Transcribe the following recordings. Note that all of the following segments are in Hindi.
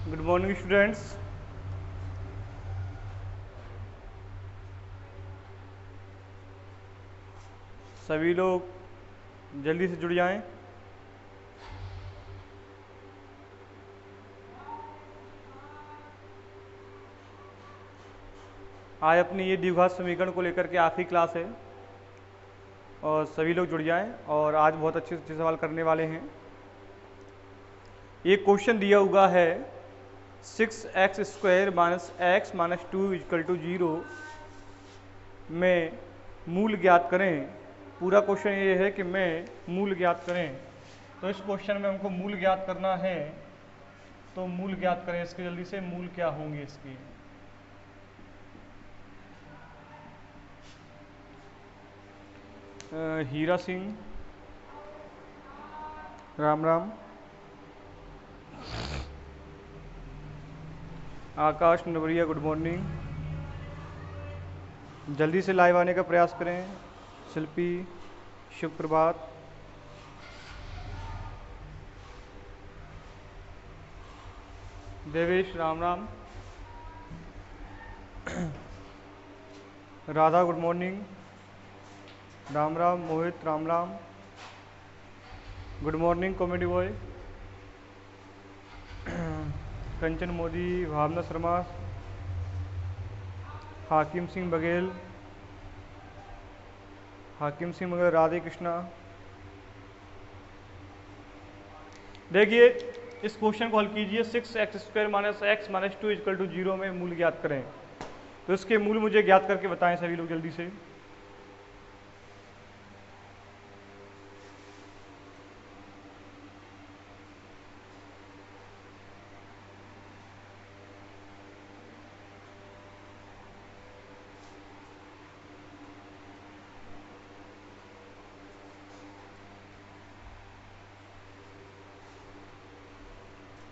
Good morning students. सभी लोग जल्दी से जुड़ जाएं। आज अपनी ये द्विघात समीकरण को लेकर के आखिरी क्लास है और सभी लोग जुड़ जाएं और आज बहुत अच्छे अच्छे सवाल करने वाले हैं। एक क्वेश्चन दिया हुआ है 6x² minus x minus 2 equal to 0 में मूल ज्ञात करें। पूरा क्वेश्चन ये है कि मैं मूल ज्ञात करें, तो इस क्वेश्चन में हमको मूल ज्ञात करना है। तो मूल ज्ञात करें इसके, जल्दी से मूल क्या होंगे इसके। हीरा सिंह राम राम, आकाश नवरिया गुड मॉर्निंग। जल्दी से लाइव आने का प्रयास करें। शिल्पी शुभ प्रभात। देवेश राम राम। Radha good morning. राम राम। मोहित राम राम, good morning comedy boy. Kanchan Modi, Bhavna Sharma, Hakim Singh Baghel, Radhe Krishna. देखिए इस क्वेश्चन को हल कीजिए। 6x² minus x minus 2 equal to 0 में मूल ज्ञात करें। तो इसके मूल मुझे ज्ञात करके बताएं सभी लोग जल्दी से।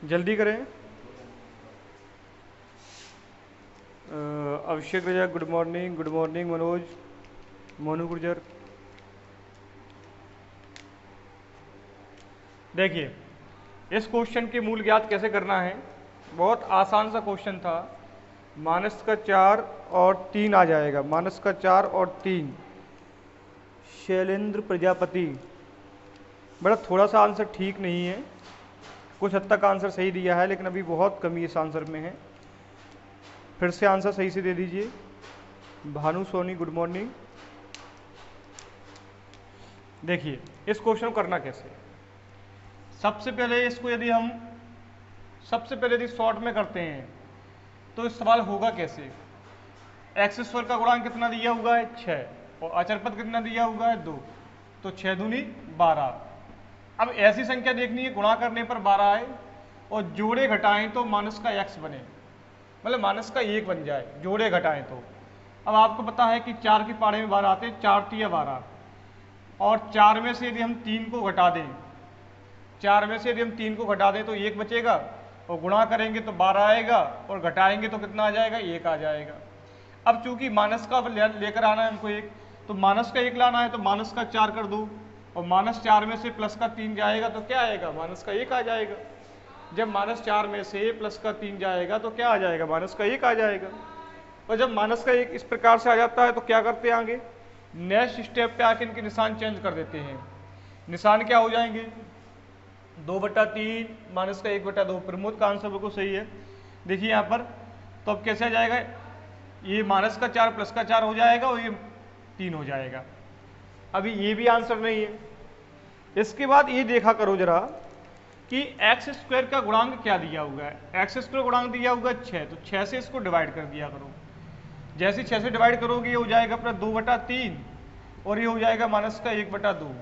जल्दी करें। Abhishek Raza good morning. Good morning Manoj, Monu Gurjar. देखिए इस क्वेश्चन के मूल ज्ञात कैसे करना है, बहुत आसान सा क्वेश्चन था। माइनस का 4 और 3 आ जाएगा। माइनस का 4 और 3। शैलेंद्र प्रजापति, बड़ा थोड़ा सा आंसर ठीक नहीं है, कुछ हद तक आंसर सही दिया है लेकिन अभी बहुत कमी इस आंसर में है। फिर से आंसर सही से दे दीजिए। Bhanu Soni good morning. देखिए इस क्वेश्चन को करना कैसे। सबसे पहले इसको यदि शॉर्ट में करते हैं तो इस सवाल होगा कैसे। x² का गुणांक कितना दिया हुआ है 6 और अचर पद कितना दिया हुआ है 2, तो 6 दूनी 12। अब ऐसी संख्या देखनी है गुणा करने पर 12 आए और जोड़े घटाएं तो माइनस का x बने, मतलब माइनस का 1 बन जाए जोड़े घटाएं तो। अब आपको पता है कि 4 के पाड़े में 12 आते हैं, 4 तिया 12 और 4 में से यदि हम 3 को घटा दें, 4 में से यदि हम 3 को घटा दें तो 1 बचेगा और गुणा करेंगे तो 12 आएगा और घटाएंगे तो कितना आ जाएगा 1 आ जाएगा। अब चूंकि माइनस का लेकर आना है हमको 1, तो माइनस का 1 लाना है तो माइनस का 4 कर दो और माइनस 4 में से प्लस का 3 जाएगा तो क्या आएगा माइनस का 1 आ जाएगा। जब माइनस 4 में से प्लस का 3 जाएगा तो क्या आ जाएगा माइनस का 1 आ जाएगा। और जब माइनस का 1 इस प्रकार से आ जाता है तो क्या करते हैं आगे, नेक्स्ट स्टेप पे आके इनके निशान चेंज कर देते हैं। निशान क्या हो जाएंगे 2/3 माइनस का 1/2। प्रमोद का आंसर बिल्कुल सही है। देखिए यहाँ पर तो अब कैसे आ जाएगा, ये माइनस का 4 प्लस का 4 हो जाएगा और ये 3 हो जाएगा। अभी ये भी आंसर नहीं है। इसके बाद ये देखा करो जरा कि x² का गुणांक क्या दिया हुआ है। x² गुणांक दिया हुआ है 6, तो 6 से इसको डिवाइड कर दिया करो। जैसे 6 से डिवाइड करोगे ये हो जाएगा अपना 2/3 और ये हो जाएगा माइनस का 1/2।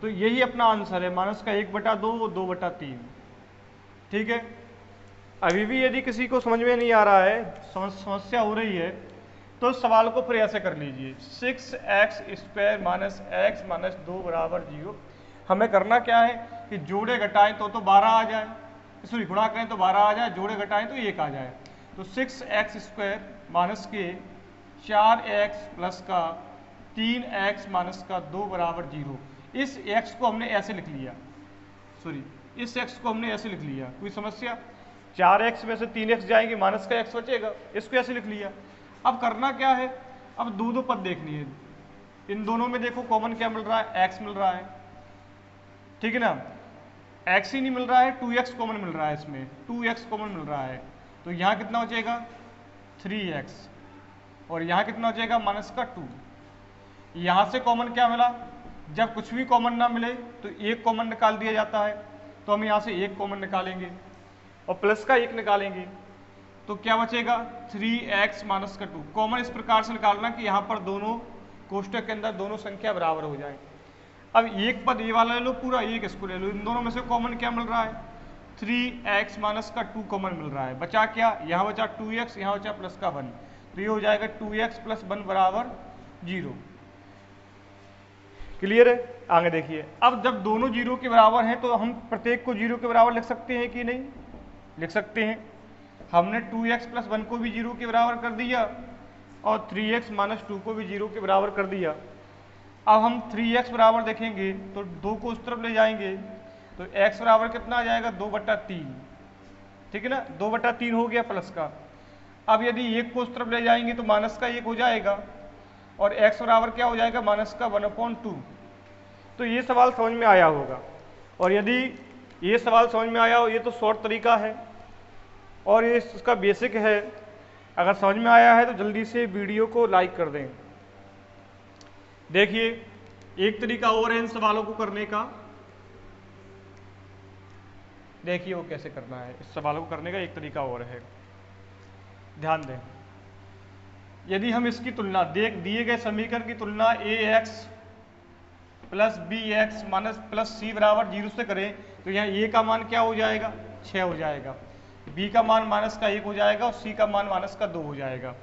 तो यही अपना आंसर है, माइनस का 1/2 और 2/3। ठीक है। अभी भी यदि किसी को समझ में नहीं आ रहा है, समस्या हो रही है, तो इस सवाल को फिर ऐसे कर लीजिए। 6x² माइनस x माइनस 2 बराबर 0। हमें करना क्या है कि जोड़े घटाएं तो 12 आ जाए, सॉरी गुणा करें तो 12 आ जाए, जोड़े घटाएं तो 1 आ जाए। तो 6x² माइनस के 4x प्लस का 3x माइनस का 2 बराबर 0। इस x को हमने ऐसे लिख लिया, सॉरी इस x को हमने ऐसे लिख लिया। कोई समस्या, 4x में से 3x जाएंगे, माइनस का x बचेगा, इसको ऐसे लिख लिया। अब करना क्या है, अब दो पद देखनी है, इन दोनों में देखो कॉमन क्या मिल रहा है, x मिल रहा है, ठीक है ना, x ही नहीं मिल रहा है, 2x कॉमन मिल रहा है, इसमें 2x कॉमन मिल रहा है, तो यहाँ कितना बचेगा 3x, और यहाँ कितना बचेगा माइनस का 2। यहाँ से कॉमन क्या मिला, जब कुछ भी कॉमन ना मिले तो एक कॉमन निकाल दिया जाता है, तो हम यहाँ से एक कॉमन निकालेंगे और प्लस का एक निकालेंगे, तो क्या बचेगा 3x माइनस का 2। कॉमन इस प्रकार से निकालना कि यहाँ पर दोनों कोष्टक के अंदर दोनों संख्या बराबर हो जाए। अब एक पद ये वाला ले लो पूरा, एक इसको ले लो, इन दोनों में से कॉमन क्या मिल रहा है 3x माइनस का 2 कॉमन मिल रहा है, बचा क्या, यहाँ बचा 2x, यहाँ बचा प्लस का 1, तो ये हो जाएगा 2x प्लस 1 बराबर 0। क्लियर है, आगे देखिए। अब जब दोनों 0 के बराबर हैं तो हम प्रत्येक को 0 के बराबर लिख सकते हैं कि नहीं, लिख सकते हैं। हमने 2x प्लस 1 को भी 0 के बराबर कर दिया और 3x माइनस 2 को भी 0 के बराबर कर दिया। अब हम 3x बराबर देखेंगे तो 2 को उस तरफ ले जाएंगे तो x बराबर कितना आ जाएगा 2/3, ठीक है ना, 2/3 हो गया प्लस का। अब यदि 1 को उस तरफ ले जाएंगे तो माइनस का 1 हो जाएगा और x बराबर क्या हो जाएगा माइनस का 1/2। तो ये सवाल समझ में आया होगा, और यदि ये सवाल समझ में आया हो, ये तो शॉर्ट तरीका है और ये इसका बेसिक है। अगर समझ में आया है तो जल्दी से वीडियो को लाइक कर दें। देखिए एक तरीका और है इन सवालों को करने का, देखिए वो कैसे करना है। इस सवालों को करने का एक तरीका और है, ध्यान दें। यदि हम इसकी तुलना दिए गए समीकरण की तुलना ax plus bx minus plus c बराबर 0 से करें तो यहाँ a का मान क्या हो जाएगा 6 हो जाएगा, b का मान माइनस का 1 हो जाएगा और c का मान माइनस का 2 हो जाएगा।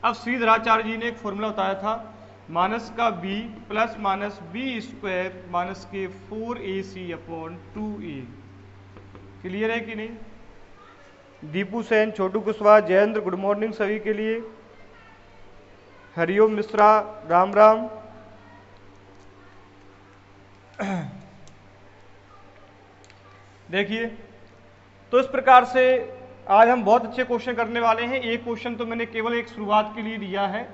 अब श्रीधराचार्य जी ने एक फॉर्मूला बताया था, माइनस का b plus minus b square minus के 4ac अपॉन 2a। क्लियर है कि नहीं? दीपू सेन, छोटू कुशवाहा, जयेंद्र, गुड मॉर्निंग सभी के लिए। हरिओम मिश्रा, राम राम। देखिए तो इस प्रकार से आज हम बहुत अच्छे क्वेश्चन करने वाले हैं। एक क्वेश्चन तो मैंने केवल एक शुरुआत के लिए दिया है,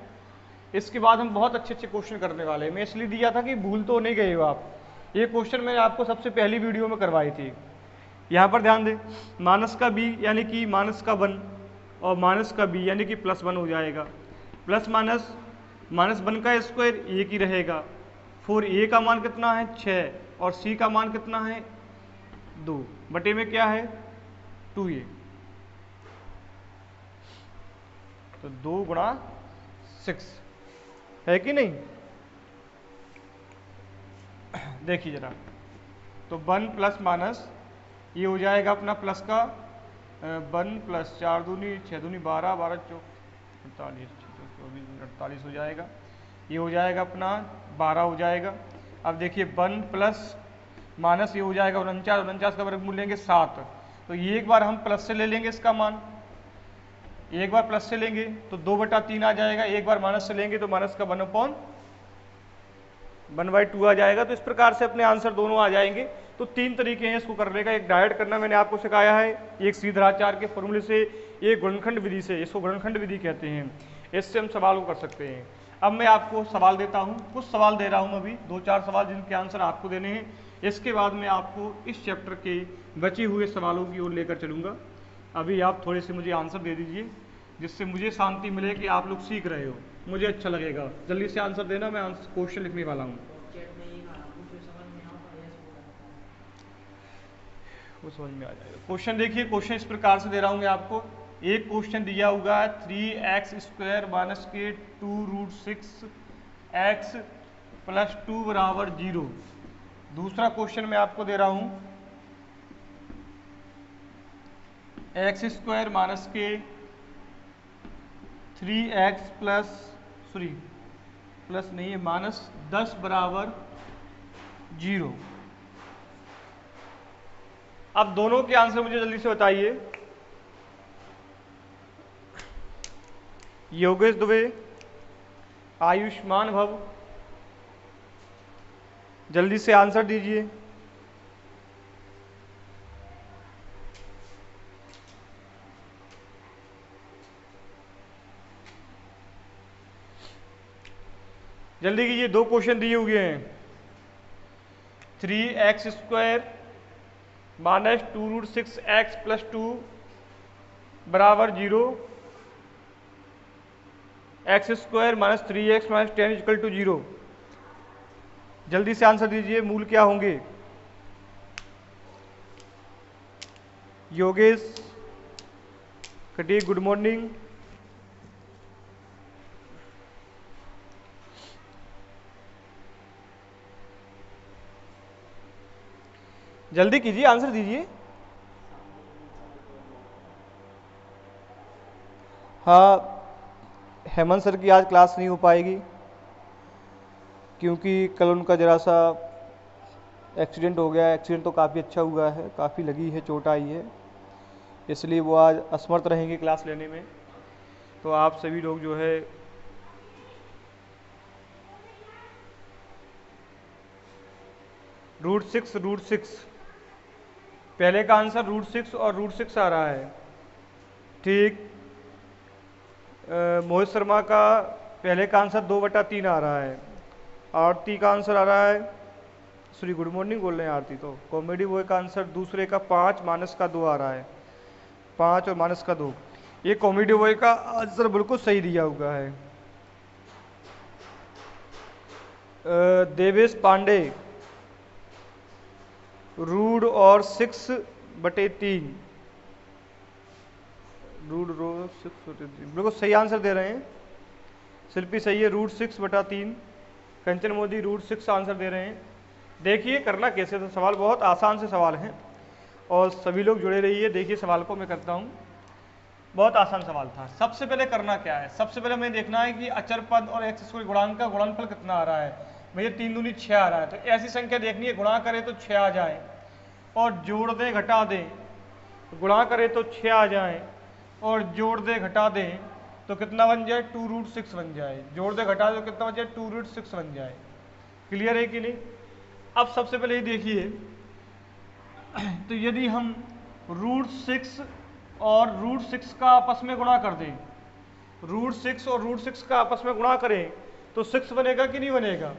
इसके बाद हम बहुत अच्छे क्वेश्चन करने वाले हैं। मैं इसलिए दिया था कि भूल तो नहीं गए हो आप। ये क्वेश्चन मैंने आपको सबसे पहली वीडियो में करवाई थी। यहाँ पर ध्यान दें, माइनस का b यानी कि माइनस का 1 और माइनस का b यानी कि प्लस 1 हो जाएगा। प्लस माइनस माइनस 1 का स्क्वायर 1 ही रहेगा। 4a का मान कितना है 6 और c का मान कितना है 2 बटे में क्या है 2a, तो 2 गुणा 6 है कि नहीं। देखिए जरा, तो 1 प्लस माइनस ये हो जाएगा अपना प्लस का 1 प्लस 4 दूनी 6 दूनी 12 12 48 48 हो जाएगा। ये हो जाएगा अपना 12 हो जाएगा। अब देखिए 1 प्लस माइनस ये हो जाएगा 49, 49 का वर्गमूल लेंगे 7, तो ये एक बार हम प्लस से ले लेंगे इसका मान, एक बार प्लस से लेंगे तो 2/3 आ जाएगा, एक बार माइनस से लेंगे तो माइनस का 1/2 आ जाएगा। तो इस प्रकार से अपने आंसर दोनों आ जाएंगे। तो 3 तरीके हैं इसको करने का। एक डायरेक्ट करना मैंने आपको सिखाया है, एक श्रीधराचार्य के फॉर्मूले से, एक गुणनखंड विधि से, इसको गुणनखंड विधि कहते हैं, इससे हम सवाल को कर सकते हैं। अब मैं आपको सवाल देता हूँ, कुछ सवाल दे रहा हूँ अभी, 2-4 सवाल जिनके आंसर आपको देने हैं। इसके बाद मैं आपको इस चैप्टर के बचे हुए सवालों की ओर लेकर चलूँगा। अभी आप थोड़े से मुझे आंसर दे दीजिए, जिससे मुझे शांति मिले कि आप लोग सीख रहे हो, मुझे अच्छा लगेगा। जल्दी से आंसर देना, मैं क्वेश्चन लिखने वाला हूँ। वो समझ में आ जाएगा। क्वेश्चन देखिए, क्वेश्चन इस प्रकार से दे रहा हूँ मैं आपको। एक क्वेश्चन दिया हुआ है 3x स्क्वायर माइनस के 2√6x प्लस 2 बराबर 0। दूसरा क्वेश्चन मैं आपको दे रहा हूँ x स्क्वायर माइनस के 3x प्लस नहीं है माइनस 10 बराबर 0। अब दोनों के आंसर मुझे जल्दी से बताइए। योगेश दुबे, आयुष्मान भव, जल्दी से आंसर दीजिए। जल्दी कीजिए, 2 क्वेश्चन दिए हुए हैं। 3x² माइनस 2√6x प्लस 2 बराबर 0, x² minus 3x minus 10 equal to 0। जल्दी से आंसर दीजिए, मूल क्या होंगे? Yogesh Khatik, good morning. जल्दी कीजिए, आंसर दीजिए। हाँ, हेमंत सर की आज क्लास नहीं हो पाएगी क्योंकि कल उनका जरा सा एक्सीडेंट हो गया है। एक्सीडेंट तो काफ़ी अच्छा हुआ है, काफ़ी लगी है, चोट आई है, इसलिए वो आज असमर्थ रहेंगे क्लास लेने में। तो आप सभी लोग जो है √6 पहले का आंसर √6 और √6 आ रहा है, ठीक। मोहित शर्मा का पहले का आंसर 2/3 आ रहा है। आरती का आंसर आ रहा है, सॉरी गुड मॉर्निंग बोल रहे हैं आरती, तो कॉमेडी बॉय का आंसर दूसरे का 5 माइनस का 2 आ रहा है, 5 और माइनस का 2। ये कॉमेडी बॉय का आंसर बिल्कुल सही दिया हुआ है। देवेश पांडे √6/3 बिल्कुल सही आंसर दे रहे हैं। शिल्पी सही है, √6/3। कंचन मोदी √6 आंसर दे रहे हैं। देखिए करना कैसे, तो सवाल बहुत आसान से सवाल हैं और सभी लोग जुड़े रहिए। देखिए सवाल को मैं करता हूँ, बहुत आसान सवाल था। सबसे पहले करना क्या है, सबसे पहले हमें देखना है कि अचर पद और x² गुणांक का गुणनफल कितना आ रहा है। भैया 3 दूनी 6 आ रहा है, तो ऐसी संख्या देखनी है गुणा करे तो 6 आ जाए और जोड़ दें घटा दें, गुणा करे तो 6 आ जाए और जोड़ दे घटा दें तो कितना बन जाए, 2√6 बन जाए। जोड़ दे घटा दे तो कितना बन जाए, 2√6 बन जाए। क्लियर है कि नहीं? अब सबसे पहले ये देखिए, तो यदि हम √6 और √6 का आपस में गुणा कर दें, √6 और √6 का आपस में गुणा करें तो 6 बनेगा कि नहीं बनेगा?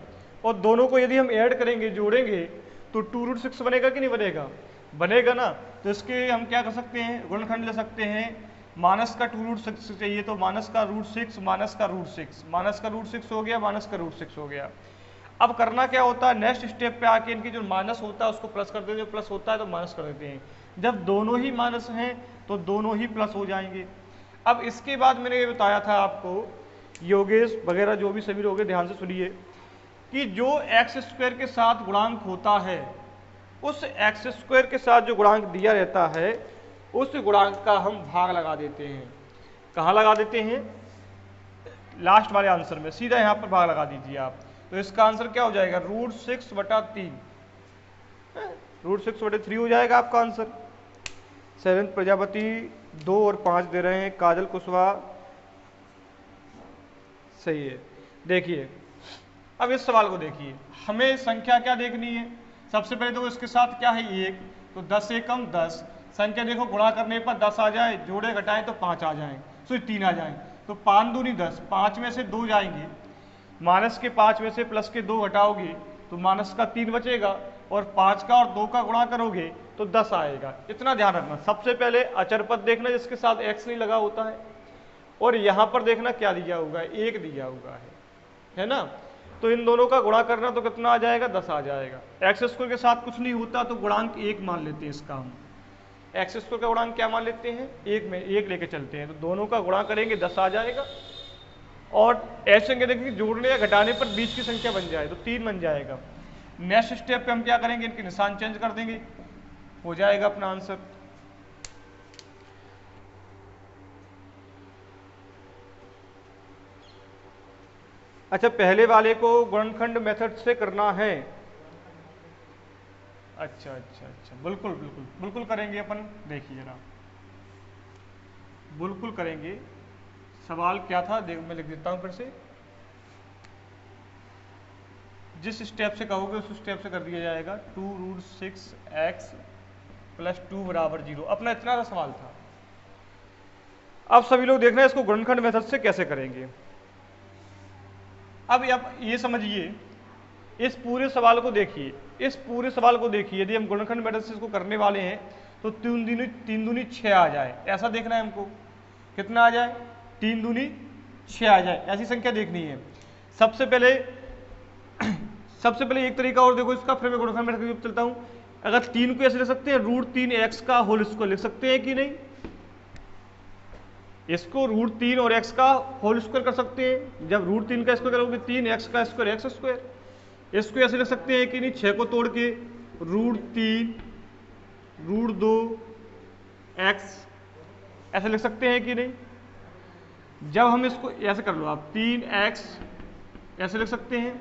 और दोनों को यदि हम ऐड करेंगे, जोड़ेंगे, तो 2√6 बनेगा कि नहीं बनेगा? बनेगा ना। तो इसके हम क्या कर सकते हैं, गुणनखंड ले सकते हैं। माइनस का 2√6 चाहिए तो माइनस का √6 माइनस का √6, माइनस का √6 हो गया, माइनस का √6 हो गया। अब करना क्या होता है, नेक्स्ट स्टेप पे आके इनकी जो माइनस होता है उसको प्लस कर देते हैं, प्लस होता है तो माइनस कर देते हैं। जब दोनों ही माइनस हैं तो दोनों ही प्लस हो जाएंगे। अब इसके बाद मैंने ये बताया था आपको, योगेश वगैरह जो भी सभी लोग हैं ध्यान से सुनिए, कि जो x² के साथ गुणांक होता है, उस x² के साथ जो गुणांक दिया रहता है उस गुणांक का हम भाग लगा देते हैं। कहाँ लगा देते हैं? लास्ट वाले आंसर में, सीधा यहाँ पर भाग लगा दीजिए आप। तो इसका आंसर क्या हो जाएगा, √6/3, √6/3 हो जाएगा आपका आंसर। सेवेंथ प्रजापति 2 और 5 दे रहे हैं, काजल कुशवाहा सही है। देखिए अब इस सवाल को देखिए, हमें संख्या क्या देखनी है। सबसे पहले तो इसके साथ क्या है 1, तो 10 से कम 10। संख्या देखो गुणा करने पर 10 आ जाए, जोड़े घटाएं तो 5 आ जाए, सो 3 आ जाए, तो 5 दूनी 10, 5 में से 2 जाएंगे, माइनस के 5 में से प्लस के 2 घटाओगे तो माइनस का 3 बचेगा, और 5 का और 2 का गुणा करोगे तो 10 आएगा। इतना ध्यान रखना। सबसे पहले अचर पद देखना जिसके साथ x नहीं लगा होता है, और यहाँ पर देखना क्या दिया हुआ है, 1 दिया हुआ है ना। तो इन दोनों का गुणा करना तो कितना आ जाएगा, 10 आ जाएगा। x² के साथ कुछ नहीं होता तो गुणांक 1 मान लेते हैं इसका हम। x² का गुणांक क्या मान लेते हैं, 1 में 1 लेके चलते हैं, तो दोनों का गुणा करेंगे 10 आ जाएगा। और ऐसे संख्या देखेंगे जोड़ने या घटाने पर बीच की संख्या बन जाए तो 3 बन जाएगा। नेक्स्ट स्टेप पे हम क्या करेंगे, इनके निशान चेंज कर देंगे, हो जाएगा अपना आंसर। अच्छा, पहले वाले को गुणनखंड मेथड से करना है। अच्छा, बिल्कुल बिल्कुल बिल्कुल करेंगे अपन। देखिए जरा, बिल्कुल करेंगे। सवाल क्या था देख, मैं लिख देता हूं फिर से। जिस स्टेप से कहोगे उस स्टेप से कर दिया जाएगा। 2√6x प्लस 2 बराबर 0, अपना इतना सा सवाल था। अब सभी लोग देखना है इसको गुणनखंड मेथड से कैसे करेंगे। अब ये समझिए, इस पूरे सवाल को देखिए, इस पूरे सवाल को देखिए, यदि हम गुणनखंड मैट्रिसेस को करने वाले हैं तो 3 दूनी 6 आ जाए, ऐसा देखना है हमको। कितना आ जाए? 3 दूनी 6 आ जाए, ऐसी संख्या देखनी है। सबसे पहले एक तरीका और देखो इसका, फिर मैं गुणनखंड मैट्रिक्स चलता हूँ। अगर 3 को ऐसे लिख सकते हैं, √3x का होल स्क्वायर लिख सकते हैं कि नहीं? इसको √3 और x का होल स्क्वायर कर सकते हैं। जब √3 का स्क्वायर करोगे 3x का स्क्वायर x स्क्वायर। इसको ऐसे लिख सकते हैं कि नहीं? 6 को तोड़ के √3 √2x ऐसे लिख सकते हैं कि नहीं? जब हम इसको ऐसे कर लो आप, 3x ऐसे लिख सकते हैं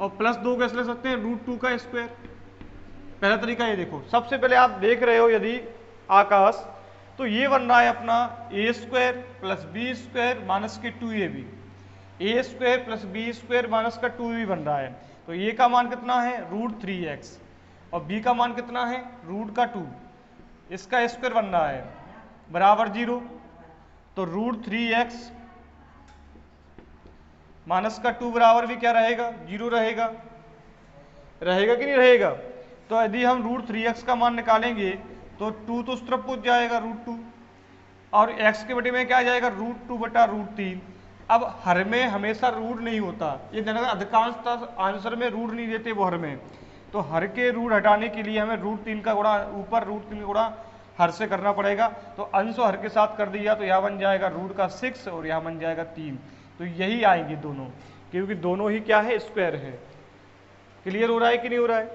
और +2 कैसे लिख सकते हैं? √2 का स्क्वायर। पहला तरीका ये देखो, सबसे पहले आप देख रहे हो यदि आकाश, तो ये बन रहा है अपना a² + b² माइनस के 2ab, a² + b² माइनस का 2ab बन रहा है। तो a का मान कितना है? √3x और b का मान कितना है? √2। इसका स्क्वायर बन रहा है बराबर 0। तो √3x माइनस का 2 बराबर भी क्या रहेगा? 0 रहेगा। रहेगा कि नहीं रहेगा? तो यदि हम √3x का मान निकालेंगे तो 2 तो उस तरफ पहुंच जाएगा √2, और x के बटे में क्या आ जाएगा? √2 बटा √3। अब हर में हमेशा रूट नहीं होता, ये अधिकांश आंसर में रूट नहीं देते वो हर में। तो हर के रूट हटाने के लिए हमें √3 का गुणा ऊपर √3 का गुणा हर से करना पड़ेगा। तो अंश हर के साथ कर दिया तो यहाँ बन जाएगा √6 और यहाँ बन जाएगा 3। तो यही आएंगे दोनों, क्योंकि दोनों ही क्या है? स्क्वायर है। क्लियर हो रहा है कि नहीं हो रहा है?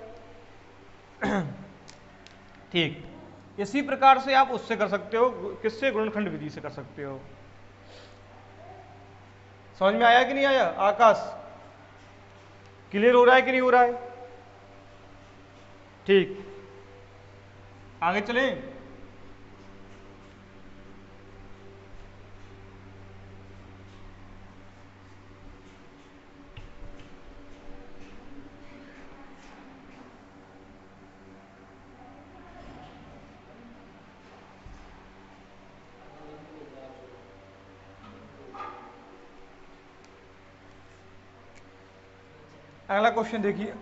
ठीक, इसी प्रकार से आप उससे कर सकते हो, किससे? गुणनखंड विधि से कर सकते हो। समझ में आया कि नहीं आया आकाश? क्लियर हो रहा है कि नहीं हो रहा है? ठीक, आगे चलें। अगला क्वेश्चन देखिए।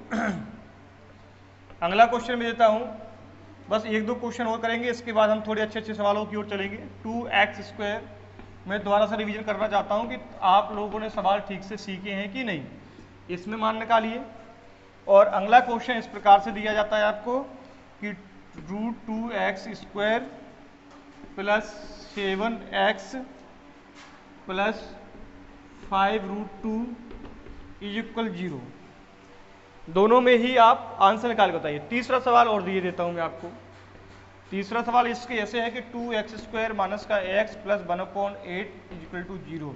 अगला क्वेश्चन मैं देता हूं, बस 1-2 क्वेश्चन और करेंगे, इसके बाद हम थोड़े अच्छे सवालों की ओर चलेंगे। 2x², मैं दोबारा से रिवीजन करना चाहता हूं कि आप लोगों ने सवाल ठीक से सीखे हैं कि नहीं। इसमें मान निकालिए। और अगला क्वेश्चन इस प्रकार से दिया जाता है आपको कि √2x² + 7x + 5√2 = 0। दोनों में ही आप आंसर निकाल के बताइए। तीसरा सवाल और दिए देता हूं मैं आपको। तीसरा सवाल इसके ऐसे है कि 2x² माइनस का x + 1/8 = 0।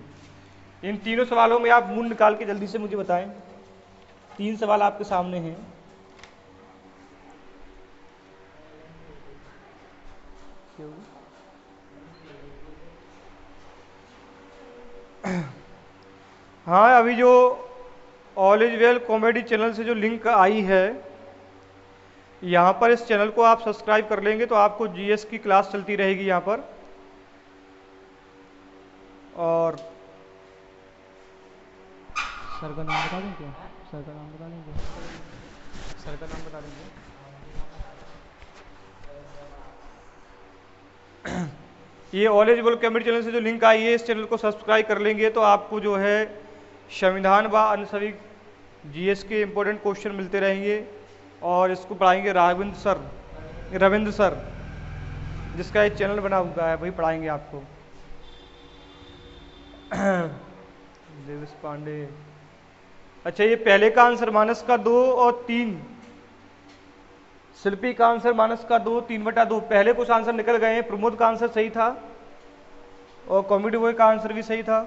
इन तीनों सवालों में आप मूल निकाल के जल्दी से मुझे बताएं। 3 सवाल आपके सामने हैं। हाँ, अभी जो all is well comedy channel से जो लिंक आई है, यहाँ पर इस चैनल को आप सब्सक्राइब कर लेंगे तो आपको जीएस की क्लास चलती रहेगी यहाँ पर। और सर का नाम बता दें क्या? सर का नाम बता दें क्या? सर का नाम बता देंगे। ये all is well comedy channel से जो लिंक आई है, इस चैनल को सब्सक्राइब कर लेंगे तो आपको जो है संविधान व अन्य सभी जीएस के इम्पोर्टेंट क्वेश्चन मिलते रहेंगे। और इसको पढ़ाएंगे रविंद्र सर, जिसका एक चैनल बना हुआ है, वही पढ़ाएंगे आपको। देवेश पांडे। अच्छा, ये पहले का आंसर -2 और 3, शिल्पी का आंसर -2 3/2। पहले कुछ आंसर निकल गए हैं। प्रमोद का आंसर सही था और कॉमेडी बॉय का आंसर भी सही था।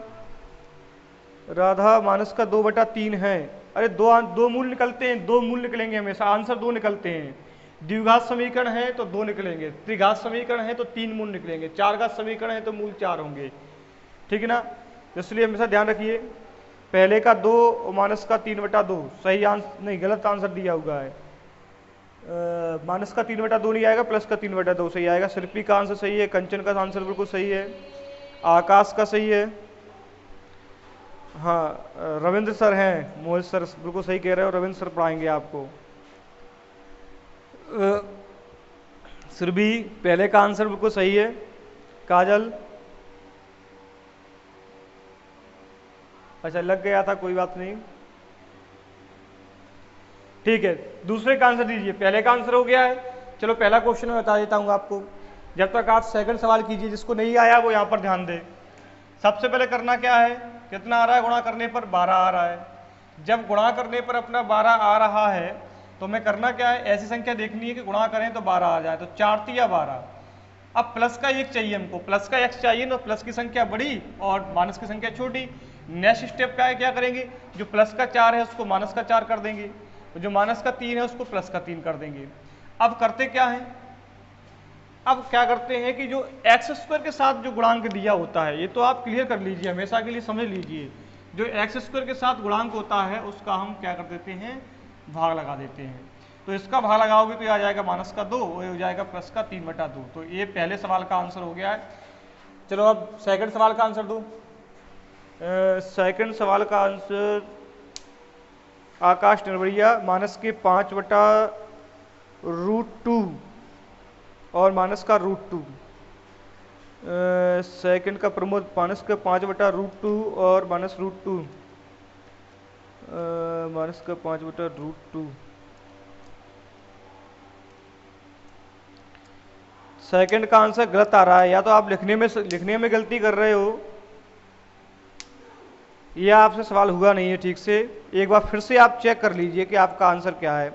राधा -2/3 है। अरे दो मूल निकलते हैं, 2 मूल निकलेंगे हमेशा, आंसर 2 निकलते हैं। द्विघात समीकरण है तो 2 निकलेंगे, त्रिघात समीकरण है तो 3 मूल निकलेंगे, 4 घात समीकरण है तो मूल 4 होंगे। ठीक है ना? इसलिए हमेशा ध्यान रखिए। पहले का 2 और -3/2 सही आंसर नहीं, गलत आंसर दिया हुआ है। -3/2 नहीं आएगा, +3/2 सही आएगा। शिल्पी का आंसर सही है, कंचन का आंसर बिल्कुल सही है, आकाश का सही है, हाँ रविंद्र सर हैं, मोहित सर बिल्कुल सही कह रहे हो, रविंद्र सर पढ़ाएंगे आपको। सुरभि पहले का आंसर बिल्कुल सही है। काजल अच्छा लग गया था, कोई बात नहीं, ठीक है। दूसरे का आंसर दीजिए, पहले का आंसर हो गया है। चलो पहला क्वेश्चन मैं बता देता हूँ आपको, जब तक आप सेकंड सवाल कीजिए, जिसको नहीं आया वो यहाँ पर ध्यान दे। सबसे पहले करना क्या है, कितना आ रहा है गुणा करने पर, 12 आ रहा है। जब गुणा करने पर अपना 12 आ रहा है तो मैं करना क्या है, ऐसी संख्या देखनी है कि गुणा करें तो 12 आ जाए, तो 4 तिया 12। अब प्लस का एक चाहिए हमको, प्लस का एक्स चाहिए ना, प्लस की संख्या बड़ी और माइनस की संख्या छोटी। नेक्स्ट स्टेप क्या है, क्या करेंगे, जो प्लस का 4 है उसको माइनस का 4 कर देंगे, जो माइनस का 3 है उसको प्लस का 3 कर देंगे। अब करते क्या है, अब क्या करते हैं कि जो एक्स स्क्वायर के साथ जो गुणांक दिया होता है, ये तो आप क्लियर कर लीजिए, हमेशा के लिए समझ लीजिए, जो एक्स स्क्वायर के साथ गुणांक होता है उसका हम क्या कर देते हैं, भाग लगा देते हैं। तो इसका भाग लगाओगे तो ये आ जाएगा माइनस का 2, ये हो जाएगा प्लस का 3/2। तो ये पहले सवाल का आंसर हो गया है। चलो अब सेकंड सवाल का आंसर दो। सेकंड सवाल का आंसर आकाश नरवरिया, -5/√2 और -√2। सेकंड का प्रमोद, -5/√2 और -√2, -5/√2। सेकंड का आंसर गलत आ रहा है, या तो आप लिखने में गलती कर रहे हो, या आपसे सवाल हुआ नहीं है ठीक से। एक बार फिर से आप चेक कर लीजिए कि आपका आंसर क्या है।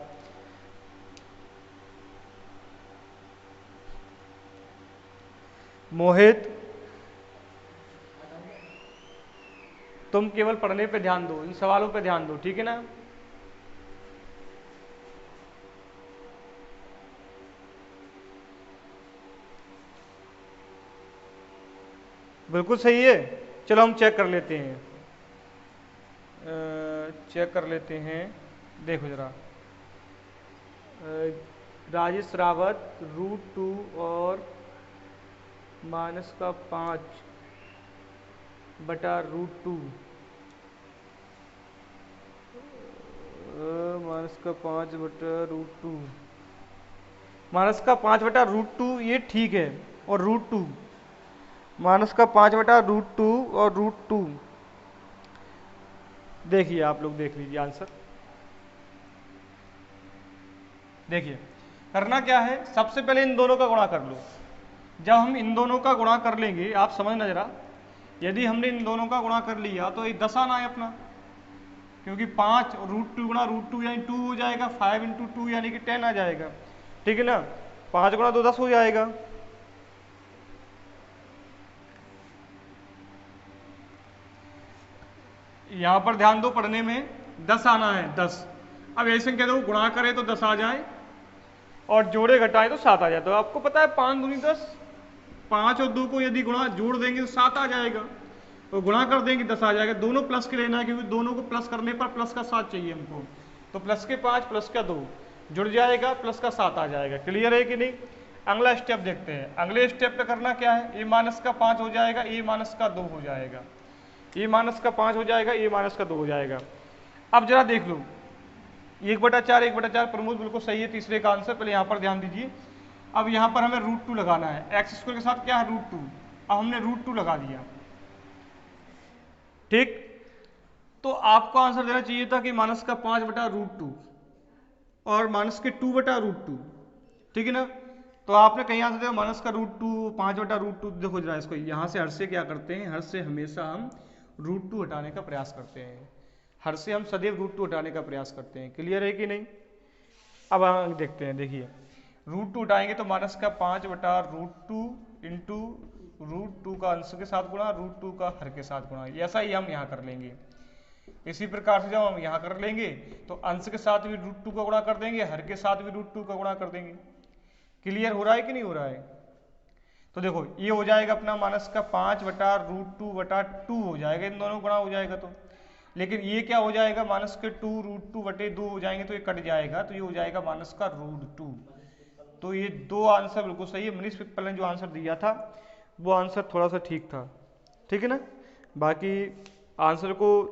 मोहित तुम केवल पढ़ने पे ध्यान दो, इन सवालों पे ध्यान दो, ठीक है ना। बिल्कुल सही है। चलो हम चेक कर लेते हैं, चेक कर लेते हैं। देखो जरा, राजेश रावत √2 और -5/√2, -5/√2, -5/√2 ये ठीक है, और √2, -5/√2 और √2। देखिए आप लोग देख लीजिए आंसर। देखिए करना क्या है, सबसे पहले इन दोनों का गुणा कर लो। जब हम इन दोनों का गुणा कर लेंगे, आप समझना जरा, यदि हमने इन दोनों का गुणा कर लिया तो ये 10 आना है अपना, क्योंकि 5 √2 गुणा √2 यानी 2 हो जाएगा, 5 × 2 यानी कि 10 आ जाएगा, ठीक है ना। 5 गुणा 2 10 हो जाएगा। यहां पर ध्यान दो, पढ़ने में 10 आना है, 10। अब ऐसे संख्या देखो, गुणा करें तो 10 आ जाए और जोड़े घटाए तो 7 आ जाए। तो आपको पता है 5 दूनी 10, 5 और 2 को यदि गुणा जोड़ देंगे तो 7 आ जाएगा, तो गुणा कर देंगे 10 आ जाएगा। दोनों प्लस के लेना है, क्योंकि दोनों को प्लस करने पर प्लस का 7 चाहिए हमको, तो प्लस के 5 प्लस का 2 जुड़ जाएगा, प्लस का 7 आ जाएगा। क्लियर है कि नहीं। अगला स्टेप देखते हैं, अगले स्टेप पे करना क्या है, ए माइनस का 5 हो जाएगा, ए माइनस का 2 हो जाएगा, ए माइनस का 5 हो जाएगा, ए माइनस का 2 हो जाएगा। अब जरा देख लो, 1/4 1/4 प्रमोद बिल्कुल सही है, तीसरे का आंसर। पहले यहाँ पर ध्यान दीजिए, अब यहाँ पर हमें √2 लगाना है, एक्स स्क्वायर के साथ क्या है √2, अब हमने √2 लगा दिया, ठीक। तो आपको आंसर देना चाहिए था कि माइनस का 5/√2 और माइनस के 2/√2, ठीक है ना। तो आपने कहीं आंसर दिया माइनस का √2 5/√2। देखो जरा इसको, यहाँ से हर से क्या करते हैं, हर से हमेशा हम √2 हटाने का प्रयास करते हैं, हर से हम सदैव √2 हटाने का प्रयास करते हैं। क्लियर है कि नहीं। अब हम देखते हैं, देखिए √2 उठाएंगे तो माइनस का 5/√2 इंटू √2 का अंश के साथ गुणा, √2 का हर के साथ गुणा, ऐसा ही हम यहाँ कर लेंगे। इसी प्रकार से जब हम यहाँ कर लेंगे तो अंश के साथ भी √2 का गुणा कर देंगे, हर के साथ भी √2 का गुणा कर देंगे। क्लियर हो रहा है कि नहीं हो रहा है। तो देखो ये हो जाएगा अपना माइनस का 5/√2/2 हो जाएगा, इन दोनों गुणा हो जाएगा तो। लेकिन ये क्या हो जाएगा, माइनस के 2√2/2 हो जाएंगे, तो ये कट जाएगा, तो ये हो जाएगा माइनस का √2। तो ये दो आंसर बिल्कुल सही है। मनीष पिप्पल ने जो आंसर दिया था वो आंसर थोड़ा सा ठीक था, ठीक है ना। बाकी आंसर को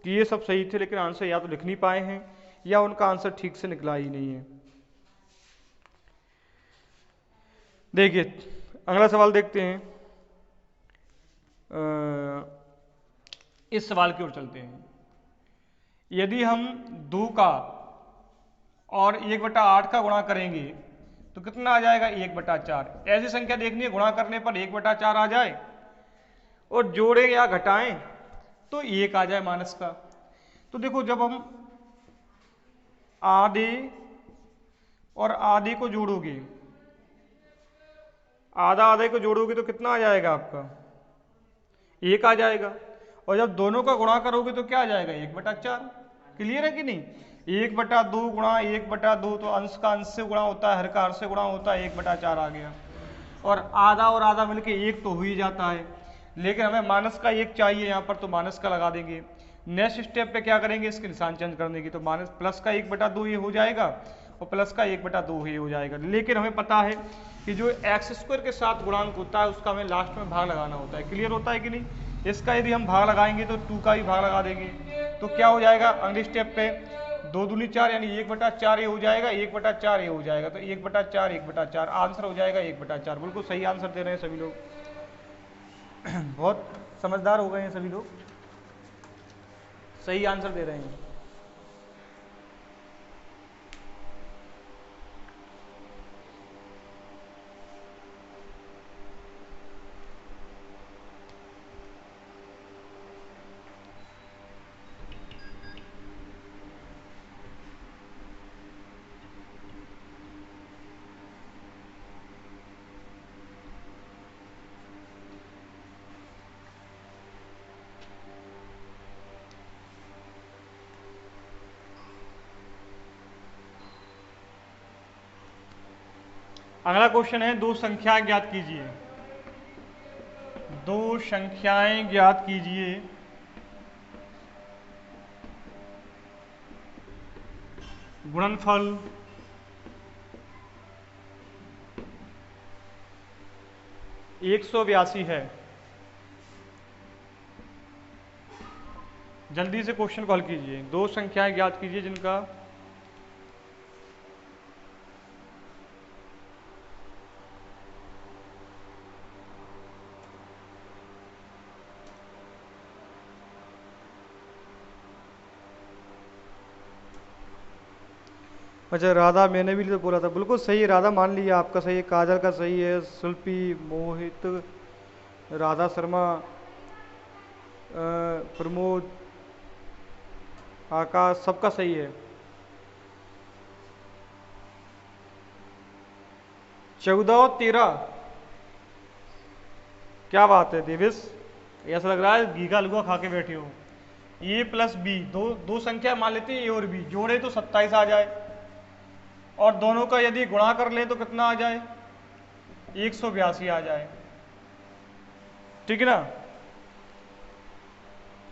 किए सब सही थे, लेकिन आंसर या तो लिख नहीं पाए हैं या उनका आंसर ठीक से निकला ही नहीं है। देखिए अगला सवाल देखते हैं। इस सवाल की ओर चलते हैं। यदि हम 2 का और 1/8 का गुणा करेंगे तो कितना आ जाएगा? 1/4। ऐसी संख्या देखनी है गुणा करने पर 1/4 आ जाए और जोड़ें या घटाएं तो 1 आ जाए माइनस का। तो देखो जब हम आधे और आधे को जोड़ोगे, आधा आधे को जोड़ोगे तो कितना आ जाएगा आपका? 1 आ जाएगा। और जब दोनों का गुणा करोगे तो क्या आ जाएगा? 1/4। क्लियर है कि नहीं? 1/2 गुणा 1/2 तो अंश का अंश से गुणा होता है, हर का हर से गुणा होता है, 1/4 आ गया। और आधा मिलके 1 तो हो ही जाता है, लेकिन हमें माइनस का 1 चाहिए यहाँ पर, तो माइनस का लगा देंगे। नेक्स्ट स्टेप पे क्या करेंगे? इसके निशान चेंज कर देंगे, तो माइनस प्लस का 1/2 ये हो जाएगा और प्लस का 1/2 ये हो जाएगा। लेकिन हमें पता है कि जो x² के साथ गुणांक होता है उसका हमें लास्ट में भाग लगाना होता है। क्लियर होता है कि नहीं? इसका यदि हम भाग लगाएंगे तो 2 का भी भाग लगा देंगे, तो क्या हो जाएगा? अगले स्टेप पे 2 दूनी 4 यानी 1/4 ये हो जाएगा, 1/4 ये हो जाएगा, तो 1/4 1/4 आंसर हो जाएगा 1/4। बिल्कुल सही आंसर दे रहे हैं सभी लोग। बहुत समझदार हो गए हैं सभी लोग, सही आंसर दे रहे हैं। अगला क्वेश्चन है 2 संख्याएं ज्ञात कीजिए। 2 संख्याएं ज्ञात कीजिए गुणनफल 182 है। जल्दी से क्वेश्चन को हल कीजिए। 2 संख्याएं ज्ञात कीजिए जिनका अच्छा राधा, मैंने भी तो बोला था, बिल्कुल सही है राधा, मान लिया आपका सही है, काजल का सही है, शिल्पी, मोहित, राधा शर्मा, प्रमोद, आकाश, सबका सही है। 14 और 13, क्या बात है देवेश, ऐसा लग रहा है गीगा लुआ खा के बैठे हो। ए प्लस बी, दो संख्या मान लेते हैं ए और बी, जोड़े तो 27 आ जाए और दोनों का यदि गुणा कर ले तो कितना आ जाए? 182 आ जाए। ठीक है ना?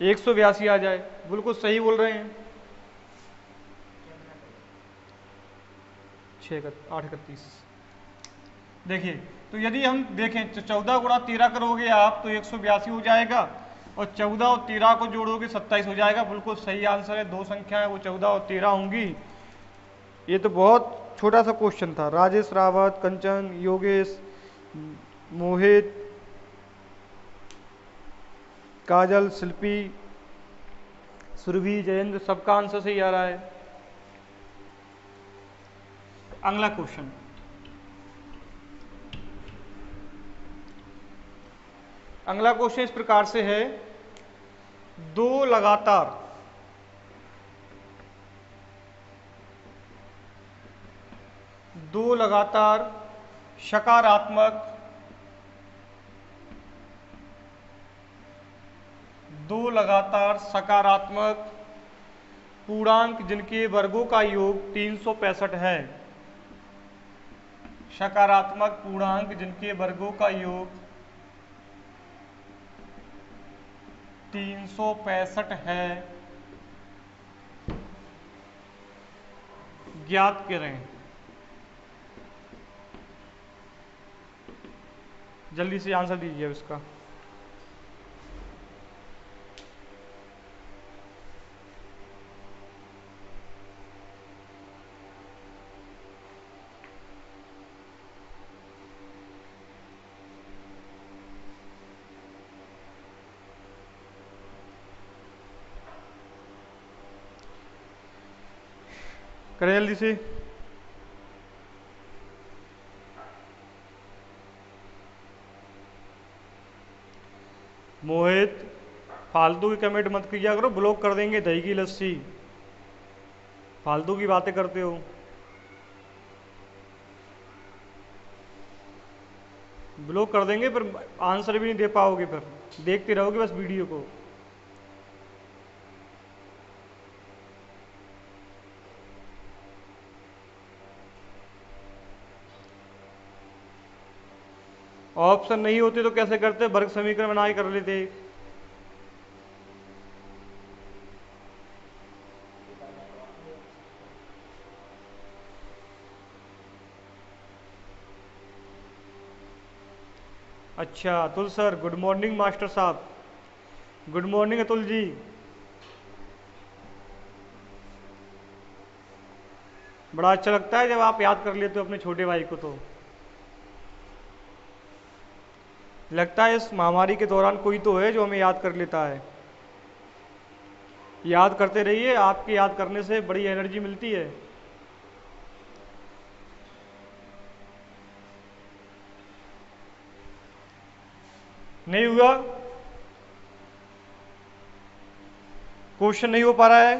182 आ जाए, बिल्कुल सही बोल रहे हैं। 831। देखिए तो यदि हम देखें तो 14 गुणा 13 करोगे आप तो 182 हो जाएगा और 14 और 13 को जोड़ोगे 27 हो जाएगा। बिल्कुल सही आंसर है। 2 संख्याएं वो 14 और 13 होंगी। ये तो बहुत छोटा सा क्वेश्चन था। राजेश, रावत, कंचन, योगेश, मोहित, काजल, शिल्पी, सुरभि, जयेंद्र, सबका आंसर सही आ रहा है। अगला क्वेश्चन, अगला क्वेश्चन इस प्रकार से है, 2 लगातार सकारात्मक 2 लगातार सकारात्मक पूर्णांक जिनके वर्गों का योग 365 है। सकारात्मक पूर्णांक जिनके वर्गों का योग 365 है, ज्ञात करें। जल्दी से आंसर दीजिए इसका। करें जल्दी से। मोहित फालतू की कमेंट मत किया करो, ब्लॉक कर देंगे। दही की लस्सी, फालतू की बातें करते हो। ब्लॉक कर देंगे, फिर आंसर भी नहीं दे पाओगे, फिर देखते रहोगे बस वीडियो को। ऑप्शन नहीं होते तो कैसे करते? वर्ग समीकरण बना के कर लेते। अच्छा Atul sir, good morning master साहब। Good morning Atul ji. बड़ा अच्छा लगता है जब आप याद कर लेते हो अपने छोटे भाई को, तो लगता है इस महामारी के दौरान कोई तो है जो हमें याद कर लेता है। याद करते रहिए, आपके याद करने से बड़ी एनर्जी मिलती है। नहीं हुआ? क्वेश्चन नहीं हो पा रहा है?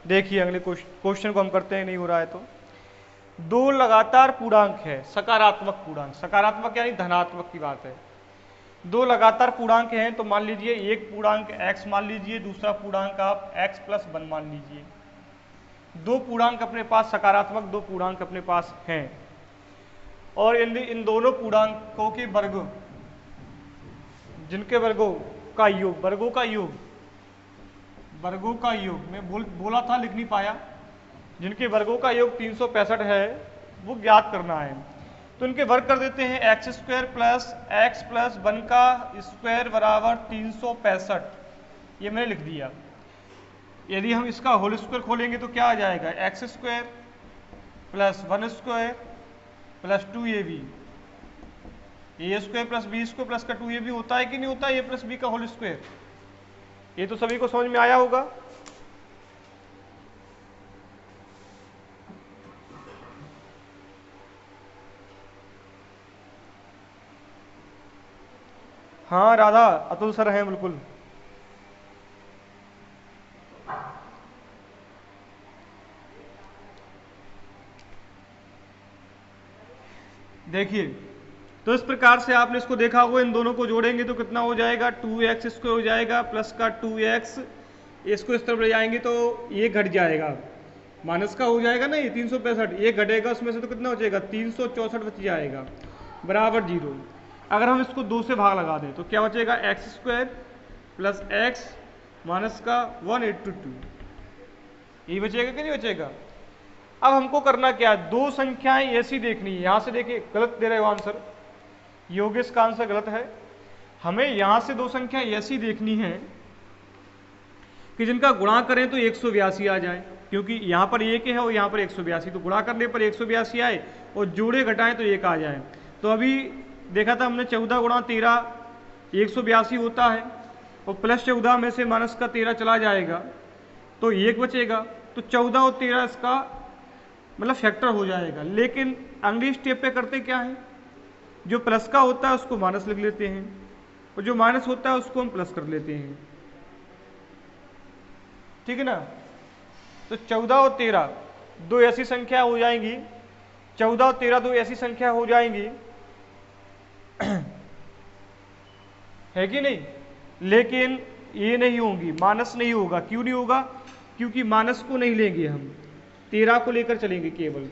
देखिए अगले क्वेश्चन को हम करते हैं। नहीं हो रहा है तो दो लगातार पूर्णांक है, सकारात्मक पूर्णांक, सकारात्मक यानी धनात्मक की बात है। दो लगातार पूर्णांक हैं, तो मान लीजिए एक पूर्णांक x मान लीजिए, दूसरा पूर्णांक आप x + 1 मान लीजिए। दो पूर्णांक अपने पास सकारात्मक, दो पूर्णांक अपने पास हैं, और इन दोनों पूर्णांकों के वर्गों, जिनके वर्गों का योग, वर्गों का योग, वर्गों का योग मैं बोला था, लिख नहीं पाया, जिनके वर्गों का योग 365 है, वो ज्ञात करना है। तो इनके वर्ग कर देते हैं। x² + x + 1 का स्क्वायर बराबर 365, ये मैंने लिख दिया। यदि हम इसका होल स्क्वायर खोलेंगे तो क्या आ जाएगा? x² + 1² + 2ab, a² + b² + का 2ab होता है कि नहीं होता है? a + b का होल स्क्वायर। ये तो सभी को समझ में आया होगा। हाँ राधा, अतुल सर हैं बिल्कुल। देखिए, तो इस प्रकार से आपने इसको देखा होगा, इन दोनों को जोड़ेंगे तो कितना हो जाएगा? 2x² हो जाएगा, प्लस का 2x, इसको इस तरफ ले जाएंगे तो ये घट जाएगा, माइनस का हो जाएगा ना, ये 365, ये घटेगा, उसमें से तो कितना बचेगा? 364 बच जाएगा, बराबर 0। अगर हम इसको 2 से भाग लगा दें तो क्या बचेगा? x² + x माइनस का 182, ये बचेगा कि नहीं बचेगा? अब हमको करना क्या है? दो संख्याएं ऐसी देखनी है। यहां से देखिए, गलत दे रहे हो आंसर, योगेश का आंसर गलत है। हमें यहां से दो संख्या ऐसी देखनी है कि जिनका गुणा करें तो 182 आ जाए, क्योंकि यहां पर 1 है और यहां पर 182, तो गुणा करने पर 182 आए और जोड़े घटाएं तो 1 आ जाए। तो अभी देखा था हमने 14 × 13 182 होता है, और +14 में से माइनस का 13 चला जाएगा तो 1 बचेगा। तो 14 और 13 इसका मतलब फैक्टर हो जाएगा। लेकिन अगली स्टेप पे करते क्या है? जो प्लस का होता है उसको माइनस लिख लेते हैं, और जो माइनस होता है उसको हम प्लस कर लेते हैं, ठीक है ना? तो 14 और 13 दो ऐसी संख्या हो जाएंगी, 14 और 13 दो ऐसी संख्या हो जाएंगी है कि नहीं? लेकिन ये नहीं होंगी, माइनस नहीं होगा। क्यों नहीं होगा? क्योंकि माइनस को नहीं लेंगे हम, 13 को लेकर चलेंगे केवल।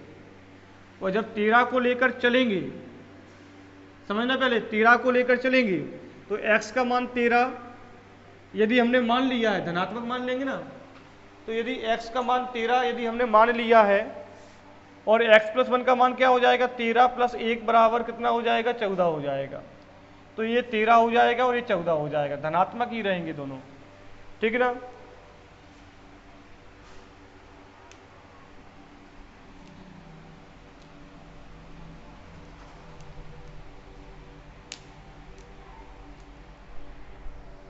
और जब 13 को लेकर चलेंगे, समझना, पहले 13 को लेकर चलेंगे तो x का मान 13 यदि हमने मान लिया है, धनात्मक मान लेंगे ना, तो यदि x का मान 13 यदि हमने मान लिया है, और x + 1 का मान क्या हो जाएगा? 13 + 1 बराबर कितना हो जाएगा? 14 हो जाएगा। तो ये 13 हो जाएगा और ये 14 हो जाएगा, धनात्मक ही रहेंगे दोनों, ठीक है ना?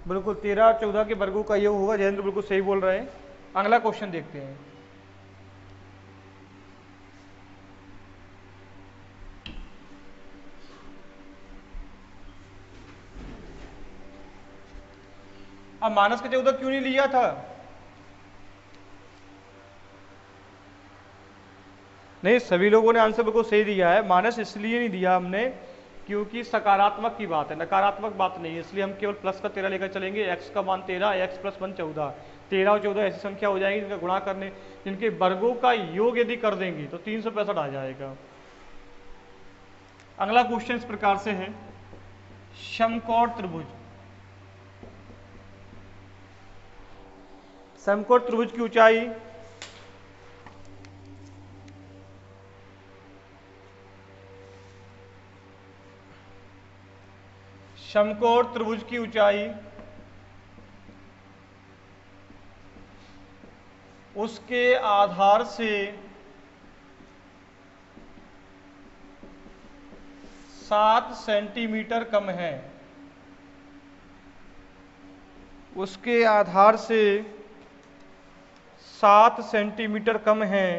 बिल्कुल 13 और 14 के वर्गों का योग होगा। जयेंद्र बिल्कुल सही बोल रहे हैं। अगला क्वेश्चन देखते हैं। अब माइनस का 14 क्यों नहीं लिया था? नहीं, सभी लोगों ने आंसर बिल्कुल सही दिया है। माइनस इसलिए नहीं दिया हमने क्योंकि सकारात्मक की बात है, नकारात्मक बात नहीं है, इसलिए हम केवल प्लस का 13 लेकर चलेंगे। एक्स का मान 13, एक्स प्लस 1 14, 13 और 14 ऐसी संख्या हो जाएगी जिनका गुणा करने, जिनके वर्गों का योग यदि कर देंगे तो 365 आ जाएगा। अगला क्वेश्चन इस प्रकार से है, समकोण त्रिभुज। समकोण त्रिभुज की ऊंचाई समकोण त्रिभुज की ऊंचाई उसके आधार से 7 सेंटीमीटर कम है। उसके आधार से 7 सेंटीमीटर कम है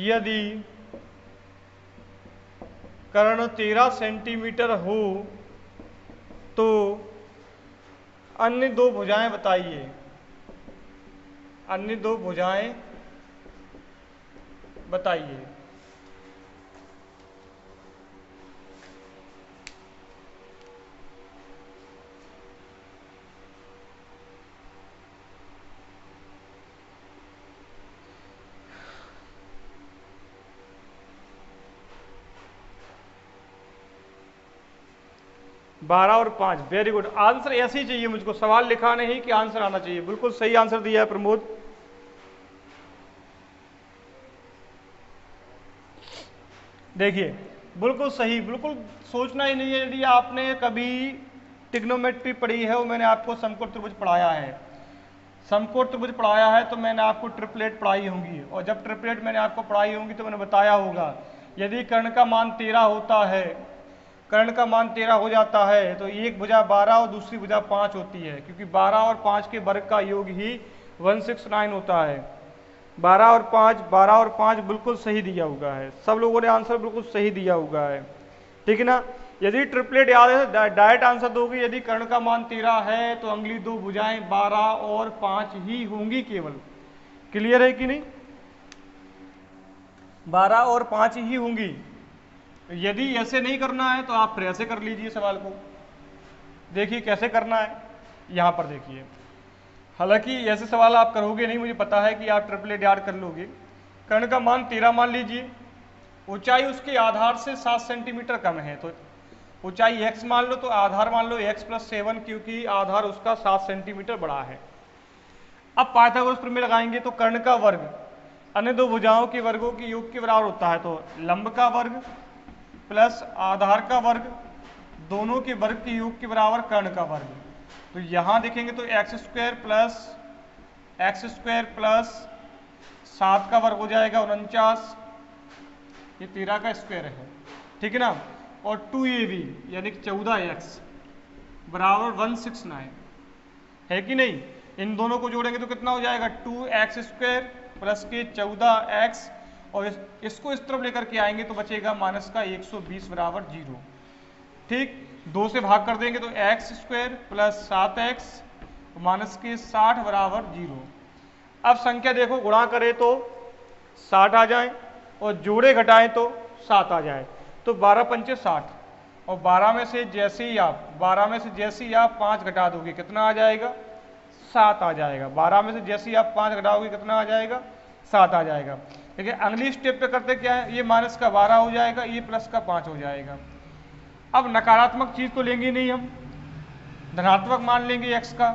यदि कर्ण 13 सेंटीमीटर हो तो अन्य दो भुजाएं बताइए। अन्य दो भुजाएं बताइए। बारह और 5, वेरी गुड। आंसर ऐसे ही चाहिए मुझको, सवाल लिखा नहीं कि आंसर आना चाहिए। बिल्कुल सही आंसर दिया है प्रमोद। देखिए बिल्कुल सही, बिल्कुल सोचना ही नहीं है। यदि आपने कभी ट्रिग्नोमेट्री पढ़ी है और मैंने आपको समकोण त्रिभुज पढ़ाया है, समकोण त्रिभुज पढ़ाया है तो मैंने आपको ट्रिपलेट पढ़ाई होंगी, और जब ट्रिपलेट मैंने आपको पढ़ाई होंगी तो मैंने बताया होगा यदि कर्ण का मान 13 होता है, कर्ण का मान 13 हो जाता है तो एक भुजा 12 और दूसरी भुजा 5 होती है, क्योंकि 12 और 5 के वर्ग का योग ही 169 होता है। 12 और 5 बिल्कुल सही दिया हुआ है। सब लोगों ने आंसर बिल्कुल सही दिया हुआ है, ठीक है ना। यदि ट्रिपलेट याद है डायरेक्ट आंसर दोगे, यदि कर्ण का मान 13 है तो अगली दो भुजाएं 12 और 5 ही होंगी केवल। क्लियर है कि नहीं? 12 और 5 ही होंगी। यदि ऐसे नहीं करना है तो आप फिर ऐसे कर लीजिए सवाल को। देखिए कैसे करना है, यहां पर देखिए। हालांकि ऐसे सवाल आप करोगे नहीं, मुझे पता है कि आप ट्रिपलेट याद कर लोगे। कर्ण का मान 13 मान लीजिए, ऊंचाई उसके आधार से 7 सेंटीमीटर कम है, तो ऊंचाई x मान लो, तो आधार मान लो x + 7, क्योंकि आधार उसका 7 सेंटीमीटर बड़ा है। अब पाइथागोरस प्रमेय लगाएंगे तो कर्ण का वर्ग अन्य दो भुजाओं के वर्गों के योग के बराबर होता है, तो लंब का वर्ग प्लस आधार का वर्ग दोनों के वर्ग के योग के बराबर कर्ण का वर्ग। तो यहां देखेंगे तो x² प्लस 7 का वर्ग हो जाएगा 49, ये 13 का स्क्वायर है, ठीक है ना। और 2ab यानी कि 14x बराबर 169 है कि नहीं। इन दोनों को जोड़ेंगे तो कितना हो जाएगा 2x² प्लस के 14x, और इसको इस तरफ लेकर के आएंगे तो बचेगा माइनस का 120 बराबर 0। ठीक, 2 से भाग कर देंगे तो x² प्लस 7x माइनस के 60 बराबर 0। अब संख्या देखो, गुणा करें तो 60 आ जाए और जोड़े घटाएं तो 7 आ जाए, तो 12 पंचे 60, और 12 में से जैसे ही आप 5 घटा दोगे कितना आ जाएगा 7 आ जाएगा। 12 में से जैसे ही आप 5 घटाओगे कितना आ जाएगा 7 आ जाएगा। देखिए अगली स्टेप पे करते क्या है, ये माइनस का 12 हो जाएगा, ये प्लस का 5 हो जाएगा। अब नकारात्मक चीज तो लेंगे नहीं हम, धनात्मक मान लेंगे x का,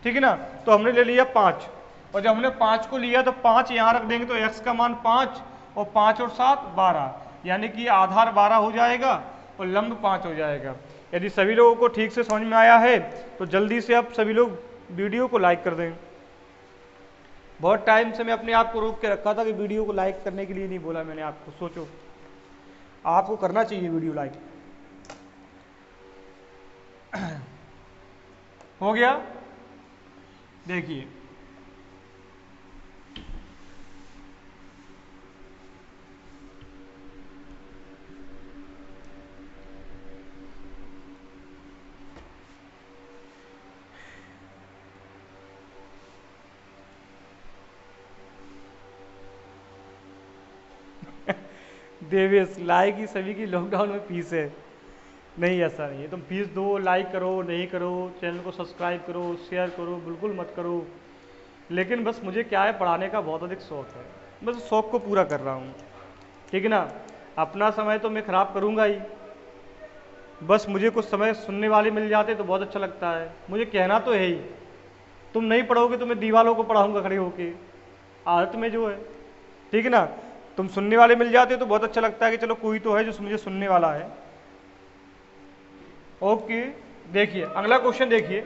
ठीक है ना। तो हमने ले लिया 5, और जब हमने 5 को लिया तो 5 यहाँ रख देंगे तो x का मान 5, और 5 और 7 12, यानी कि आधार 12 हो जाएगा और लंब 5 हो जाएगा। यदि सभी लोगों को ठीक से समझ में आया है तो जल्दी से आप सभी लोग वीडियो को लाइक कर दें। बहुत टाइम से मैं अपने आप को रोक के रखा था कि वीडियो को लाइक करने के लिए नहीं बोला मैंने आपको, सोचो आपको करना चाहिए वीडियो लाइक। हो गया। देखिए देवेश लाइक ही सभी की लॉकडाउन में फीस है। नहीं, ऐसा नहीं है। तुम फीस दो, लाइक करो नहीं करो, चैनल को सब्सक्राइब करो, शेयर करो, बिल्कुल मत करो। लेकिन बस मुझे क्या है, पढ़ाने का बहुत अधिक शौक है, बस शौक को पूरा कर रहा हूँ, ठीक है ना। अपना समय तो मैं खराब करूँगा ही, बस मुझे कुछ समय सुनने वाले मिल जाते तो बहुत अच्छा लगता है। मुझे कहना तो है ही, तुम नहीं पढ़ोगे तो मैं दीवालों को पढ़ाऊँगा खड़े होके, आदत में जो है, ठीक है ना। तुम सुनने वाले मिल जाते तो बहुत अच्छा लगता है कि चलो कोई तो है जो मुझे सुनने वाला है। ओके, देखिए अगला क्वेश्चन देखिए,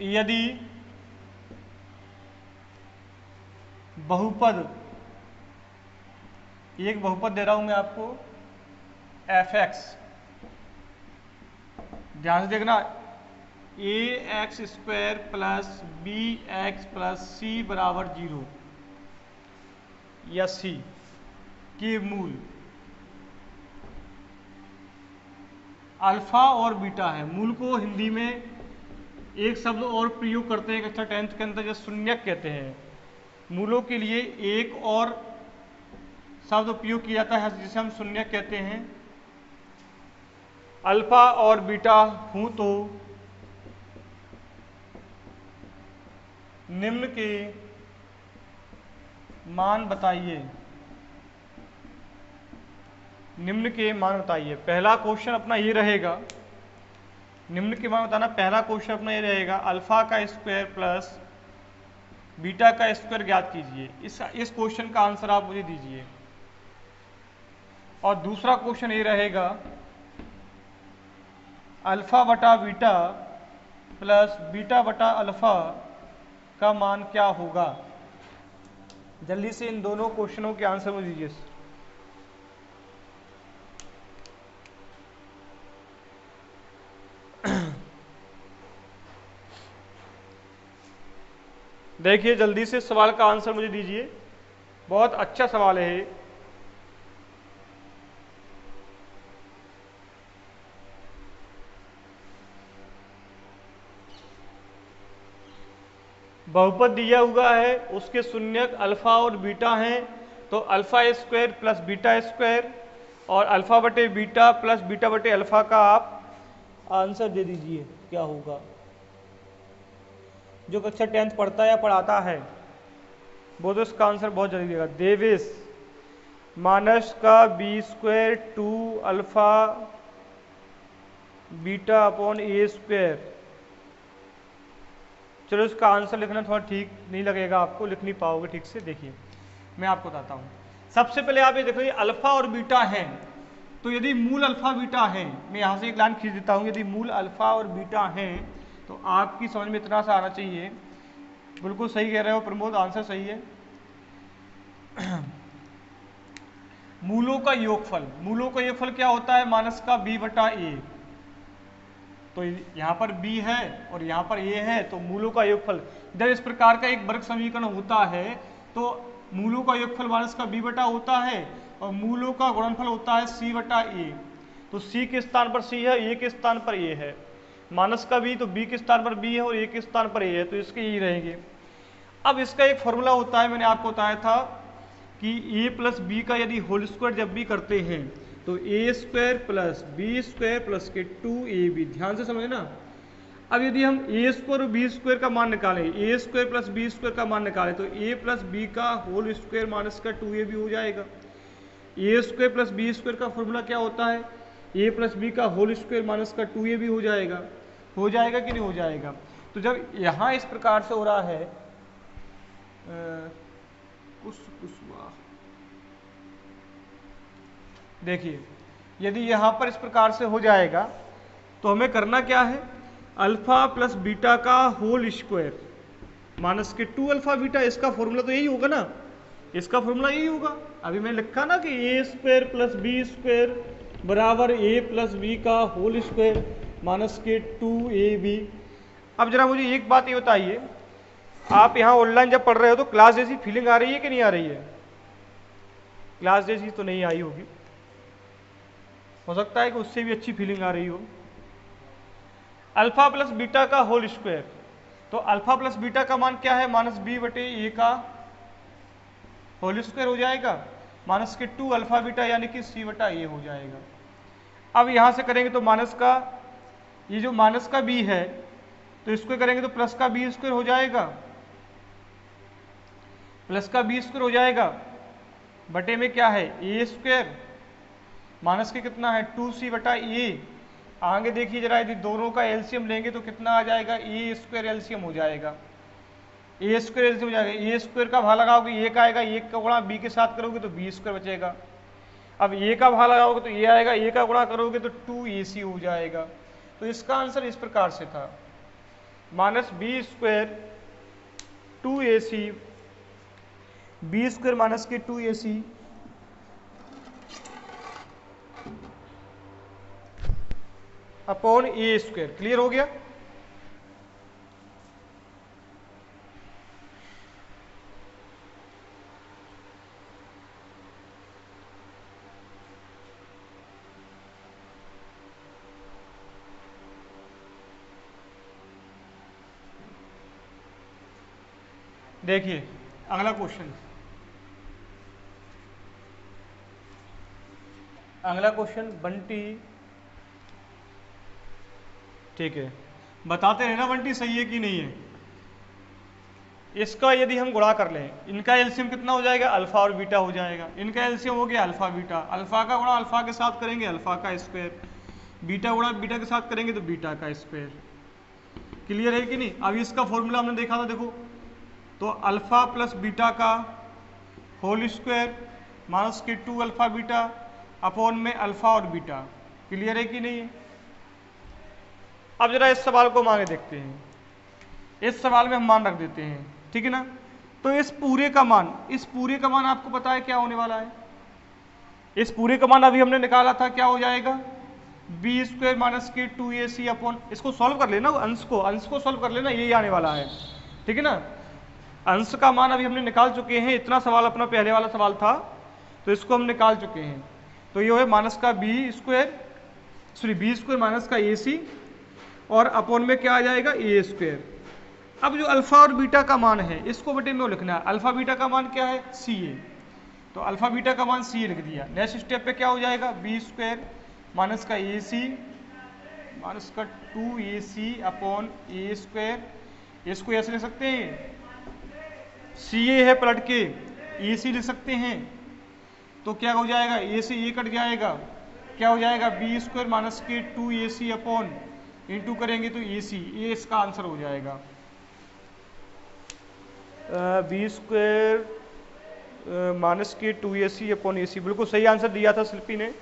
यदि बहुपद, एक बहुपद दे रहा हूं मैं आपको fx, ध्यान से देखना, ax² plus bx plus c बराबर 0 या c के मूल अल्फा और बीटा है। मूल को हिंदी में एक शब्द और प्रयोग करते हैं कक्षा 10th के अंदर, जैसे शून्यक कहते हैं। मूलों के लिए एक और शब्द उपयोग किया जाता है जिसे हम शून्यक कहते हैं। अल्फा और बीटा हूं तो निम्न के मान बताइए, निम्न के मान बताइए। पहला क्वेश्चन अपना ये रहेगा, निम्न के मान बताना। पहला क्वेश्चन अपना ये रहेगा, अल्फा का स्क्वायर प्लस बीटा का स्क्वायर ज्ञात कीजिए। इस क्वेश्चन का आंसर आप मुझे दीजिए। और दूसरा क्वेश्चन ये रहेगा, अल्फा बटा बीटा प्लस बीटा बटा अल्फा का मान क्या होगा। जल्दी से इन दोनों क्वेश्चनों के आंसर मुझे दीजिए। देखिए जल्दी से सवाल का आंसर मुझे दीजिए, बहुत अच्छा सवाल है ये। बहुपद दिया हुआ है, उसके शून्यक अल्फा और बीटा हैं, तो alpha square plus beta square और अल्फा बटे बीटा प्लस बीटा बटे अल्फा का आप आंसर दे दीजिए क्या होगा। जो कक्षा 10th पढ़ता है या पढ़ाता है वो तो इसका आंसर बहुत जल्दी देगा। देवेश, मानस का b² 2 alpha beta upon a²। चलो इसका आंसर लिखना थोड़ा ठीक नहीं लगेगा आपको, लिख नहीं पाओगे ठीक से। देखिए मैं आपको बताता हूँ। सबसे पहले आप ये देखो, अल्फा और बीटा है, तो यदि मूल अल्फा बीटा है, मैं यहाँ से एक लाइन खींच देता हूँ, यदि मूल अल्फा और बीटा है तो आपकी समझ में इतना सा आना चाहिए। बिल्कुल सही कह रहे हो प्रमोद, आंसर सही है। मूलों का योगफल, मूलों का योगफल क्या होता है, माइनस का b बटा a। तो यहाँ पर b है और यहाँ पर a है, तो मूलों का योगफल, जब इस प्रकार का एक वर्ग समीकरण होता है तो मूलों का योगफल माइनस का b बटा होता है और मूलों का गुणनफल होता है c बटा a। तो c के स्थान पर c है, a के स्थान पर a है, माइनस का b, तो b के स्थान पर b है और a के स्थान पर a है, तो इसके यही रहेंगे। अब इसका एक फॉर्मूला होता है, मैंने आपको बताया था कि a प्लस बी का यदि होल स्क्वायर जब भी करते हैं तो a² प्लस b² प्लस के 2ab। ध्यान से समझना। अब यदि हम a² और b² का मान निकालें, a² प्लस b² का मान निकालें, तो a प्लस बी का होल स्क्वायर माइनस का 2ab हो जाएगा। a² प्लस b² का फॉर्मूला क्या होता है, a प्लस बी का होल स्क्वायर माइनस का 2ab हो जाएगा। हो जाएगा कि नहीं हो जाएगा। तो जब यहाँ इस प्रकार से हो रहा है देखिए, यदि यहाँ पर इस प्रकार से हो जाएगा तो हमें करना क्या है, अल्फा प्लस बीटा का होल स्क्वायर माइनस के 2 अल्फा बीटा, इसका फॉर्मूला तो यही होगा ना, इसका फॉर्मूला यही होगा। अभी मैं लिखा ना कि a² प्लस b² बराबर a प्लस बी का होल स्क्वायर माइनस के 2ab। अब जरा मुझे एक बात ये बताइए, आप यहाँ ऑनलाइन जब पढ़ रहे हो तो क्लास जैसी फीलिंग आ रही है कि नहीं आ रही है। क्लास जैसी तो नहीं आई होगी, हो सकता है कि उससे भी अच्छी फीलिंग आ रही हो। अल्फा प्लस बीटा का होल स्क्वायर, तो अल्फा प्लस बीटा का मान क्या है, माइनस b बटे a का होल स्क्वायर हो जाएगा माइनस के 2 अल्फा बीटा यानी कि सी बटा ए हो जाएगा। अब यहाँ से करेंगे तो माइनस का ये जो माइनस का बी है तो इसको करेंगे तो प्लस का बी स्क्वायर हो जाएगा, प्लस का बी स्क्वायर हो जाएगा बटे में क्या है ए स्क्वायर माइनस के कितना है 2c बटा ए। आगे देखिए जरा यदि दोनों का एलसीएम लेंगे तो कितना आ जाएगा ए स्क्वायर एलसीएम हो जाएगा, ए स्क्वायर एलसीएम हो जाएगा। ए स्क्वायर का भाग लगाओगे एक आएगा, एक का गुणा बी के साथ करोगे तो बी स्क्वायर बचेगा। अब ए का भाग लगाओगे तो ए आएगा, ए का गुणा करोगे तो 2ac हो जाएगा। तो इसका आंसर इस प्रकार से था minus B square 2ac B square minus के 2ac अपॉन ए स्क्वायर। क्लियर हो गया? देखिए अगला क्वेश्चन, अगला क्वेश्चन बंटी, ठीक है बताते रहना बंटी सही है कि नहीं है। इसका यदि हम गुणा कर लें, इनका एलसीएम कितना हो जाएगा अल्फा और बीटा हो जाएगा। इनका एलसीएम हो गया अल्फा बीटा, अल्फा का गुणा अल्फा के साथ करेंगे अल्फा का स्क्वायर, बीटा गुणा बीटा के साथ करेंगे तो बीटा का स्क्वायर। क्लियर है कि नहीं? अभी इसका फॉर्मूला हमने देखा था, देखो तो अल्फा प्लस बीटा का होल स्क्वायर माइनस के 2 अल्फा बीटा अपॉन में अल्फा और बीटा। क्लियर है कि नहीं है? अब जरा इस सवाल को मांगे देखते हैं। इस सवाल में हम मान रख देते हैं, ठीक है ना। तो इस पूरे का मान आपको पता है क्या होने वाला है। इस पूरे का मान अभी हमने निकाला था, क्या हो जाएगा बी स्क्वायर माइनस के 2ac अपॉन, इसको सॉल्व कर लेना, अंश को सॉल्व कर लेना, यही आने वाला है, ठीक है ना। अंश का मान अभी हमने निकाल चुके हैं, इतना सवाल अपना पहले वाला सवाल था तो इसको हम निकाल चुके हैं। तो ये है माइनस का बी स्क्वायर माइनस का ac और अपॉन में क्या आ जाएगा ए स्क्वायर। अब जो अल्फा और बीटा का मान है इसको बटे में लिखना है। अल्फा बीटा का मान क्या है सी ए, तो अल्फा बीटा का मान सी ए लिख दिया। नेक्स्ट स्टेप पे क्या हो जाएगा बी स्क्वायर माइनस का ए सी माइनस का 2ac अपॉन ए स्क्वायर। इसको ऐसे लिख सकते हैं, सी ए है पलट के ए सी लिख सकते हैं, तो क्या हो जाएगा ए से ए कट जाएगा, क्या हो जाएगा बी स्क्वायर माइनस के 2ac अपॉन इंटू करेंगे तो ए सी, ये इसका आंसर हो जाएगा। बी स्क्वायर माइनस के 2ac अपॉन ए सी, बिल्कुल सही आंसर दिया था शिल्पी ने।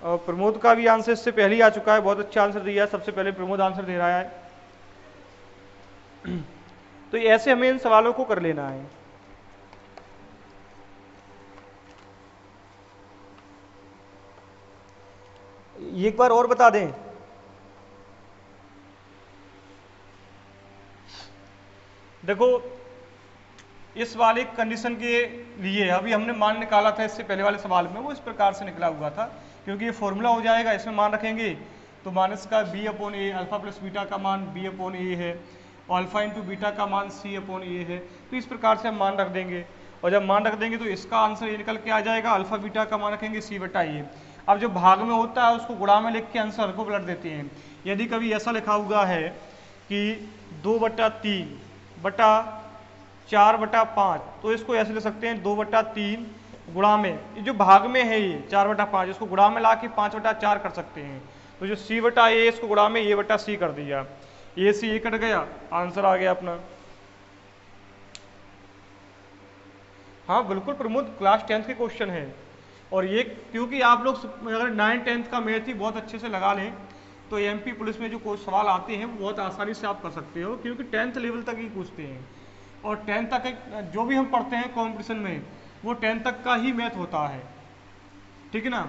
और प्रमोद का भी आंसर इससे पहले ही आ चुका है, बहुत अच्छा आंसर दिया, सबसे पहले प्रमोद आंसर दे रहा है। तो ऐसे हमें इन सवालों को कर लेना है। एक बार और बता दें, देखो इस वाले कंडीशन के लिए अभी हमने मान निकाला था इससे पहले वाले सवाल में, वो इस प्रकार से निकला हुआ था, क्योंकि ये फॉर्मूला हो जाएगा, इसमें मान रखेंगे तो माइनस का बी अपॉन ए, अल्फा प्लस बीटा का मान बी अपॉन ए है और अल्फा इंटू बीटा का मान सी अपॉन ए है। तो इस प्रकार से हम मान रख देंगे, और जब मान रख देंगे तो इसका आंसर ये निकल के आ जाएगा, अल्फा बीटा का मान रखेंगे सी बटा ए। अब जो भाग में होता है उसको गुणा में लिख के आंसर को पलट देते हैं। यदि कभी ऐसा लिखा हुआ है कि 2/3 बटा 4/5, तो इसको ऐसे लिख सकते हैं 2/3 गुणा में, ये जो भाग में है ये 4/5, इसको गुणा में ला के 5/4 कर सकते हैं। तो जो सी बटा ए इसको गुणा में ए बटा सी कर दिया, ए सी ए कट गया, आंसर आ गया अपना। हाँ बिल्कुल प्रमोद, क्लास 10th के क्वेश्चन है, और ये क्योंकि आप लोग अगर 9th-10th का मैथ ही बहुत अच्छे से लगा लें तो एमपी पुलिस में जो सवाल आते हैं वो बहुत आसानी से आप कर सकते हो, क्योंकि 10th लेवल तक ही पूछते हैं। और 10th तक जो भी हम पढ़ते हैं कंपटीशन में वो 10th तक का ही मैथ होता है, ठीक है ना।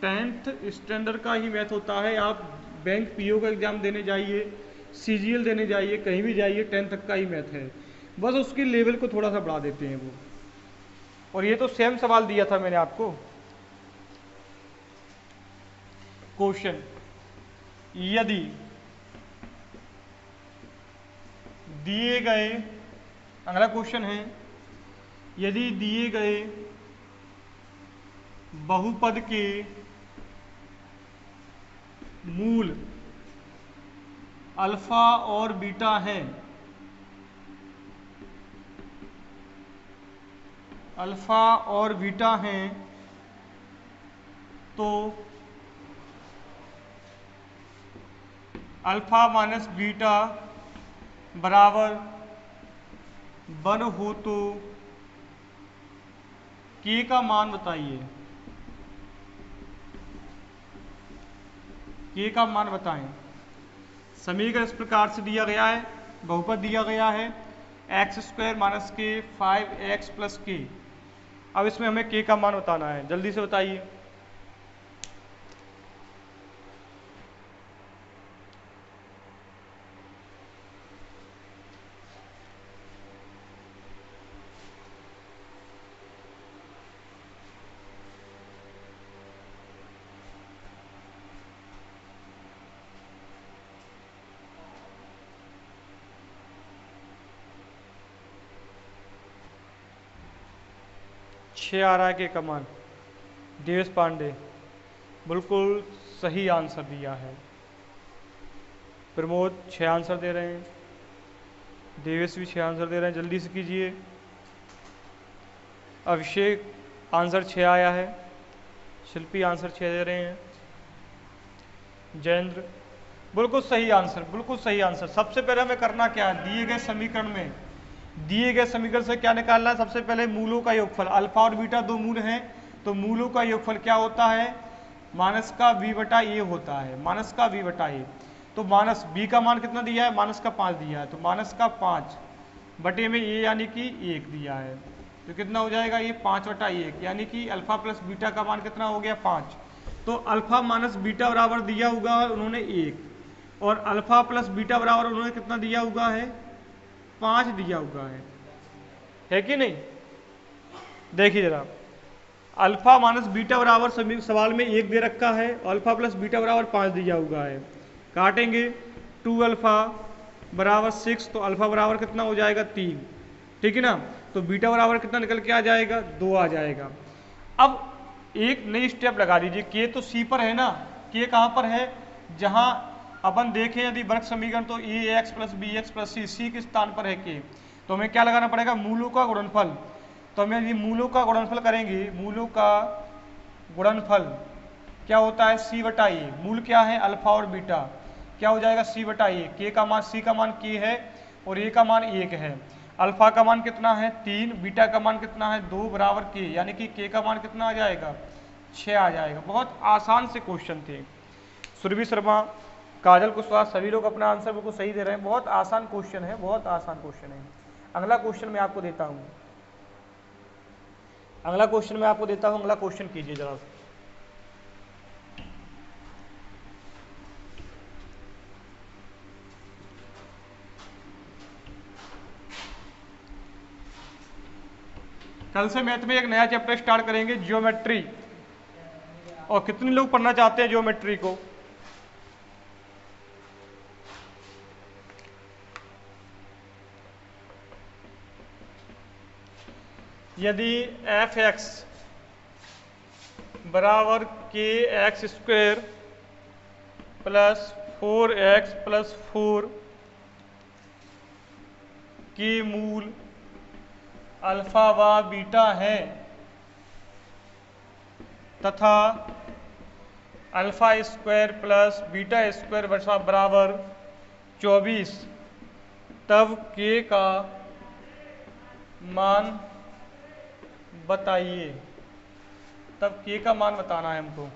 10th स्टैंडर्ड का ही मैथ होता है। आप बैंक पीओ का एग्जाम देने जाइए, सीजीएल देने जाइए, कहीं भी जाइए, 10th तक का ही मैथ है, बस उसकी लेवल को थोड़ा सा बढ़ा देते हैं वो। और ये तो सेम सवाल दिया था मैंने आपको। क्वेश्चन, यदि दिए गए, अगला क्वेश्चन है यदि दिए गए बहुपद के मूल अल्फा और बीटा हैं, अल्फा और बीटा हैं, तो अल्फा माइनस बीटा बराबर 1 हो तो के का मान बताइए, के का मान बताएं। समीकरण इस प्रकार से दिया गया है, बहुपद दिया गया है x² माइनस के 5x प्लस के। अब इसमें हमें के का मान बताना है, जल्दी से बताइए। छः आ रहा है के का मान। देवेश पांडे बिल्कुल सही आंसर दिया है। प्रमोद 6 आंसर दे रहे हैं, देवेश भी 6 आंसर दे रहे हैं, जल्दी से कीजिए। अभिषेक आंसर 6 आया है, शिल्पी आंसर 6 दे रहे हैं, जयेंद्र बिल्कुल सही आंसर, बिल्कुल सही आंसर। सबसे पहले हमें करना क्या है, दिए गए समीकरण में, दिए गए समीकरण से क्या निकालना है, सबसे पहले मूलों का योगफल। अल्फा और बीटा दो मूल हैं, तो मूलों का योगफल क्या होता है, माइनस का b बटा a होता है, माइनस का b बटा a। तो माइनस b का मान कितना दिया है, माइनस का 5 दिया है, तो माइनस का 5 बटे में a यानी कि 1 दिया है, तो कितना हो जाएगा ये 5 बटा 1, यानी कि अल्फा प्लस बीटा का मान कितना हो गया 5। तो अल्फा माइनस बीटा बराबर दिया होगा उन्होंने 1, और अल्फा प्लस बीटा बराबर उन्होंने कितना दिया हुआ है, 5 दिया हुआ है कि नहीं। देखिए जरा, अल्फा माइनस बीटा बराबर सवाल में 1 दे रखा है, अल्फा प्लस बीटा बराबर 5 दिया हुआ है। काटेंगे 2 अल्फा बराबर 6, तो अल्फा बराबर कितना हो जाएगा 3, ठीक है ना। तो बीटा बराबर कितना निकल के आ जाएगा, 2 आ जाएगा। अब एक नई स्टेप लगा दीजिए, के तो सी पर है ना, के कहाँ पर है, जहाँ अपन देखें यदि वर्ग समीकरण तो A X plus B X plus C के स्थान पर है के, तो हमें क्या लगाना पड़ेगा, मूलों का गुणनफल। तो हमें यदि मूलों का गुणनफल करेंगे, मूलों का गुणनफल क्या होता है, सी बटा ए। मूल क्या है, अल्फा और बीटा, क्या हो जाएगा सी बटा ए। के का मान, सी का मान के है और ए का मान 1 है। अल्फा का मान कितना है 3, बीटा का मान कितना है 2 बराबर के, यानी कि के का मान कितना आ जाएगा 6 आ जाएगा। बहुत आसान से क्वेश्चन थे। सुरभि शर्मा, काजल कुशवाहा सभी लोग अपना आंसर बिल्कुल सही दे रहे हैं। बहुत आसान क्वेश्चन है, बहुत आसान क्वेश्चन है। अगला क्वेश्चन मैं आपको देता हूँ, अगला क्वेश्चन मैं आपको देता हूँ, अगला क्वेश्चन कीजिए जरा। कल से मैथ में एक नया चैप्टर स्टार्ट करेंगे, ज्योमेट्री। और कितने लोग पढ़ना चाहते हैं ज्योमेट्री को, यदि एफ एक्स बराबर के x square plus 4x plus 4 के मूल अल्फा व बीटा है तथा alpha square plus beta square बराबर 24, तब के का मान बताइए। तब के का मान बताना है हमको।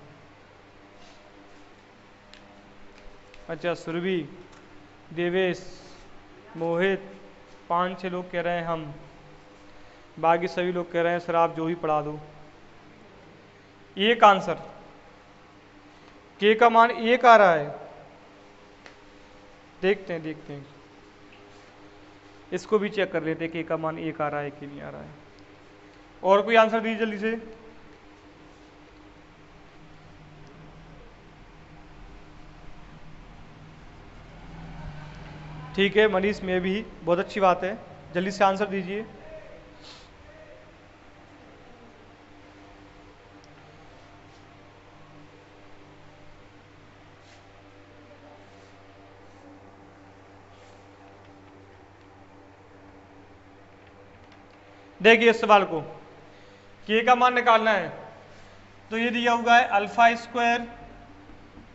अच्छा, सुरभि, देवेश, मोहित, 5-6 लोग कह रहे हैं हम, बाकी सभी लोग कह रहे हैं सर आप जो भी पढ़ा दो। एक आंसर, के का मान 1 आ रहा है, देखते हैं देखते हैं, इसको भी चेक कर लेते हैं के का मान 1 आ रहा है कि नहीं आ रहा है। और कोई आंसर दीजिए जल्दी से। ठीक है मनीष, में भी बहुत अच्छी बात है, जल्दी से आंसर दीजिए। देखिए इस सवाल को, के का मान निकालना है तो ये दिया हुआ है alpha square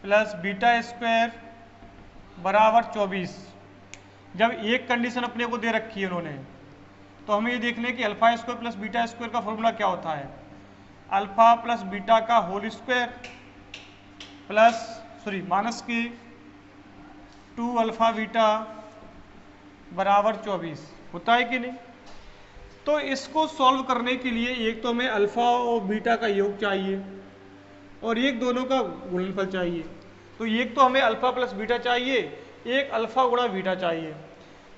plus beta square बराबर 24। जब एक कंडीशन अपने को दे रखी है उन्होंने, तो हमें ये देखना है कि alpha square plus beta square का फॉर्मूला क्या होता है। अल्फा प्लस बीटा का होल स्क्वायर माइनस की 2 अल्फा बीटा बराबर 24 होता है कि नहीं। तो इसको सॉल्व करने के लिए एक तो हमें अल्फा और बीटा का योग चाहिए और एक दोनों का गुणनफल चाहिए। तो एक तो हमें अल्फा प्लस बीटा चाहिए, एक अल्फा गुणा बीटा चाहिए।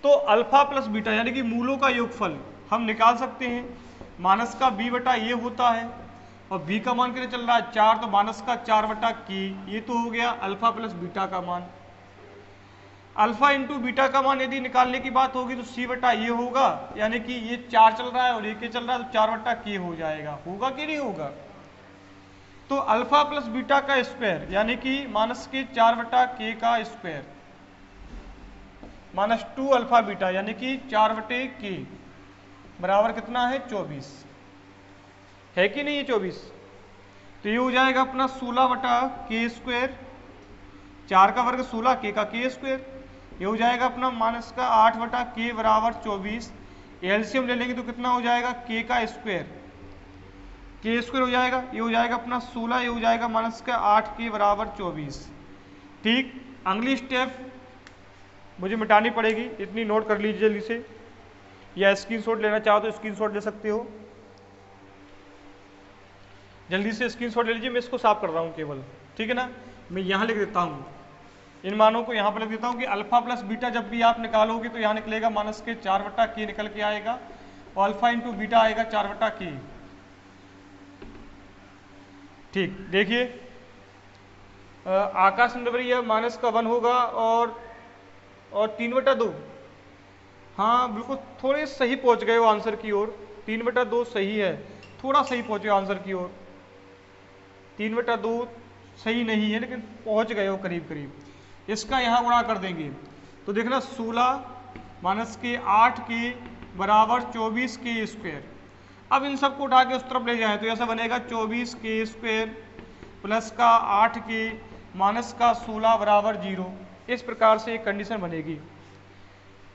तो अल्फा प्लस बीटा यानी कि मूलों का योगफल हम निकाल सकते हैं। माइनस का b बटा ये होता है और b का मान कितना चल रहा है 4, तो माइनस का 4 बटा के, ये तो हो गया अल्फा प्लस बीटा का मान। अल्फा इंटू बीटा का मान यदि निकालने की बात होगी तो c बटा ये होगा, यानी कि ये 4 चल रहा है और ये चल रहा है तो 4 बटा के हो जाएगा। होगा कि नहीं होगा। तो अल्फा प्लस बीटा का स्क्वायर यानी कि माइनस के 4 बटा के का स्क्वायर माइनस 2 अल्फा बीटा यानी कि 4 बटे के बराबर कितना है 24 है कि नहीं। ये 24 तो ये हो जाएगा अपना 16 बटा के स्क्वायर, 4 का वर्ग 16 के का के स्क्वायर। ये हो जाएगा अपना माइनस का 8 बटा के बराबर 24। एलसीएम ले लेंगे तो कितना हो जाएगा के का स्क्वायर, के स्क्वायर हो जाएगा। ये हो जाएगा अपना 16, ये हो जाएगा माइनस का 8 के बराबर 24। ठीक, अगली स्टेप मुझे मिटानी पड़ेगी, इतनी नोट कर लीजिए जल्दी से, या स्क्रीनशॉट लेना चाहो तो स्क्रीनशॉट ले सकते हो। जल्दी से स्क्रीनशॉट ले लीजिए, मैं इसको साफ कर रहा हूँ केवल, ठीक है ना। मैं यहाँ लिख देता हूँ, इन मानों को यहाँ पर लिख देता हूँ कि अल्फा प्लस बीटा जब भी आप निकालोगे तो यहाँ निकलेगा माइनस के 4 बटा के निकल के आएगा और अल्फा इंटू बीटा आएगा 4 बटा के। ठीक, देखिए आकाश नंबर माइनस का 1 होगा और 3 बटा 2। हाँ बिल्कुल, थोड़े सही पहुंच गए हो आंसर की ओर। 3 बटा 2 सही है, थोड़ा सही पहुंचे आंसर की ओर। 3 बटा 2 सही नहीं है लेकिन पहुंच गए हो करीब करीब। इसका यहाँ गुणा कर देंगे तो देखना 16 माइनस के 8 के बराबर 24 के स्क्वायर। अब इन सबको उठा के उस तरफ ले जाएं तो ऐसा बनेगा 24 के स्क्वायर प्लस का 8 के माइनस का 16 बराबर 0। इस प्रकार से एक कंडीशन बनेगी।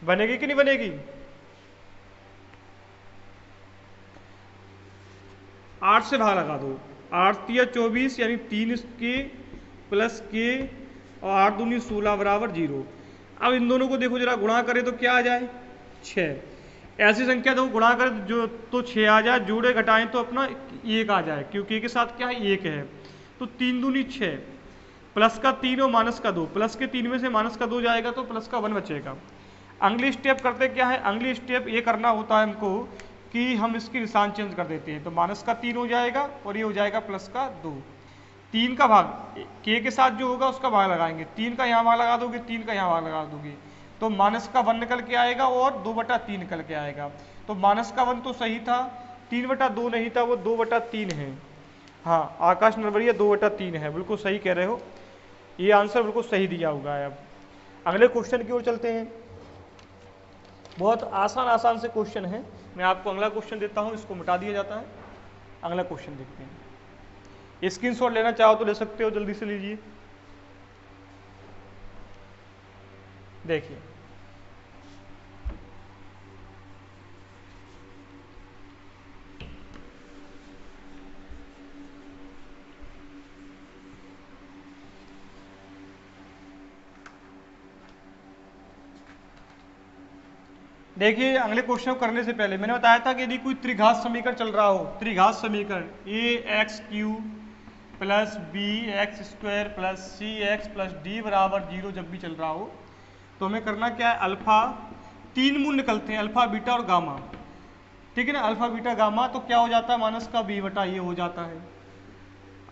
बनेगी कि नहीं बनेगी। 8 से भाग लगा दो, 8 या 24 यानी 3 के प्लस के और 8 दूनी 16 बराबर 0। अब इन दोनों को देखो जरा, गुणा करें तो क्या आ जाए 6। ऐसी संख्या तो गुणा करें जो तो 6 आ जाए, जोड़े घटाएं तो अपना 1 आ जाए, क्योंकि एक के साथ क्या है 1 है। तो 3 दूनी 6 प्लस का 3 और माइनस का 2, प्लस के 3 में से माइनस का 2 जाएगा तो प्लस का 1 बचेगा। अगली स्टेप करते क्या है, अगली स्टेप ये करना होता है हमको कि हम इसकी निशान चेंज कर देते हैं। तो माइनस का 3 हो जाएगा और ये हो जाएगा प्लस का 2। 3 का भाग के साथ जो होगा उसका भाग लगाएंगे, 3 का यहाँ भाग लगा दोगे, 3 का यहाँ भाग लगा दोगे तो माइनस का 1 निकल के आएगा और 2 बटा 3 निकल के आएगा। तो माइनस का 1 तो सही था, 3 बटा 2 नहीं था, वो 2 बटा 3 है। हाँ आकाश नरवरिया 2 बटा 3 है, बिल्कुल सही कह रहे हो, ये आंसर बिल्कुल सही दिया होगा है। अब अगले क्वेश्चन की ओर चलते हैं। बहुत आसान से क्वेश्चन है, मैं आपको अगला क्वेश्चन देता हूँ, इसको मिटा दिया जाता है। अगला क्वेश्चन देखते हैं। स्क्रीनशॉट लेना चाहो तो ले सकते हो, जल्दी से लीजिए। देखिए देखिए अगले क्वेश्चन को करने से पहले मैंने बताया था कि यदि कोई त्रिघात समीकरण चल रहा हो, त्रिघात समीकरण ax³ plus bx² plus cx plus d बराबर 0 जब भी चल रहा हो तो हमें करना क्या है, अल्फा 3 मूल निकलते हैं, अल्फा बीटा और गामा, ठीक है ना। अल्फा बीटा गामा तो क्या हो जाता है, माइनस का b बटा ये हो जाता है।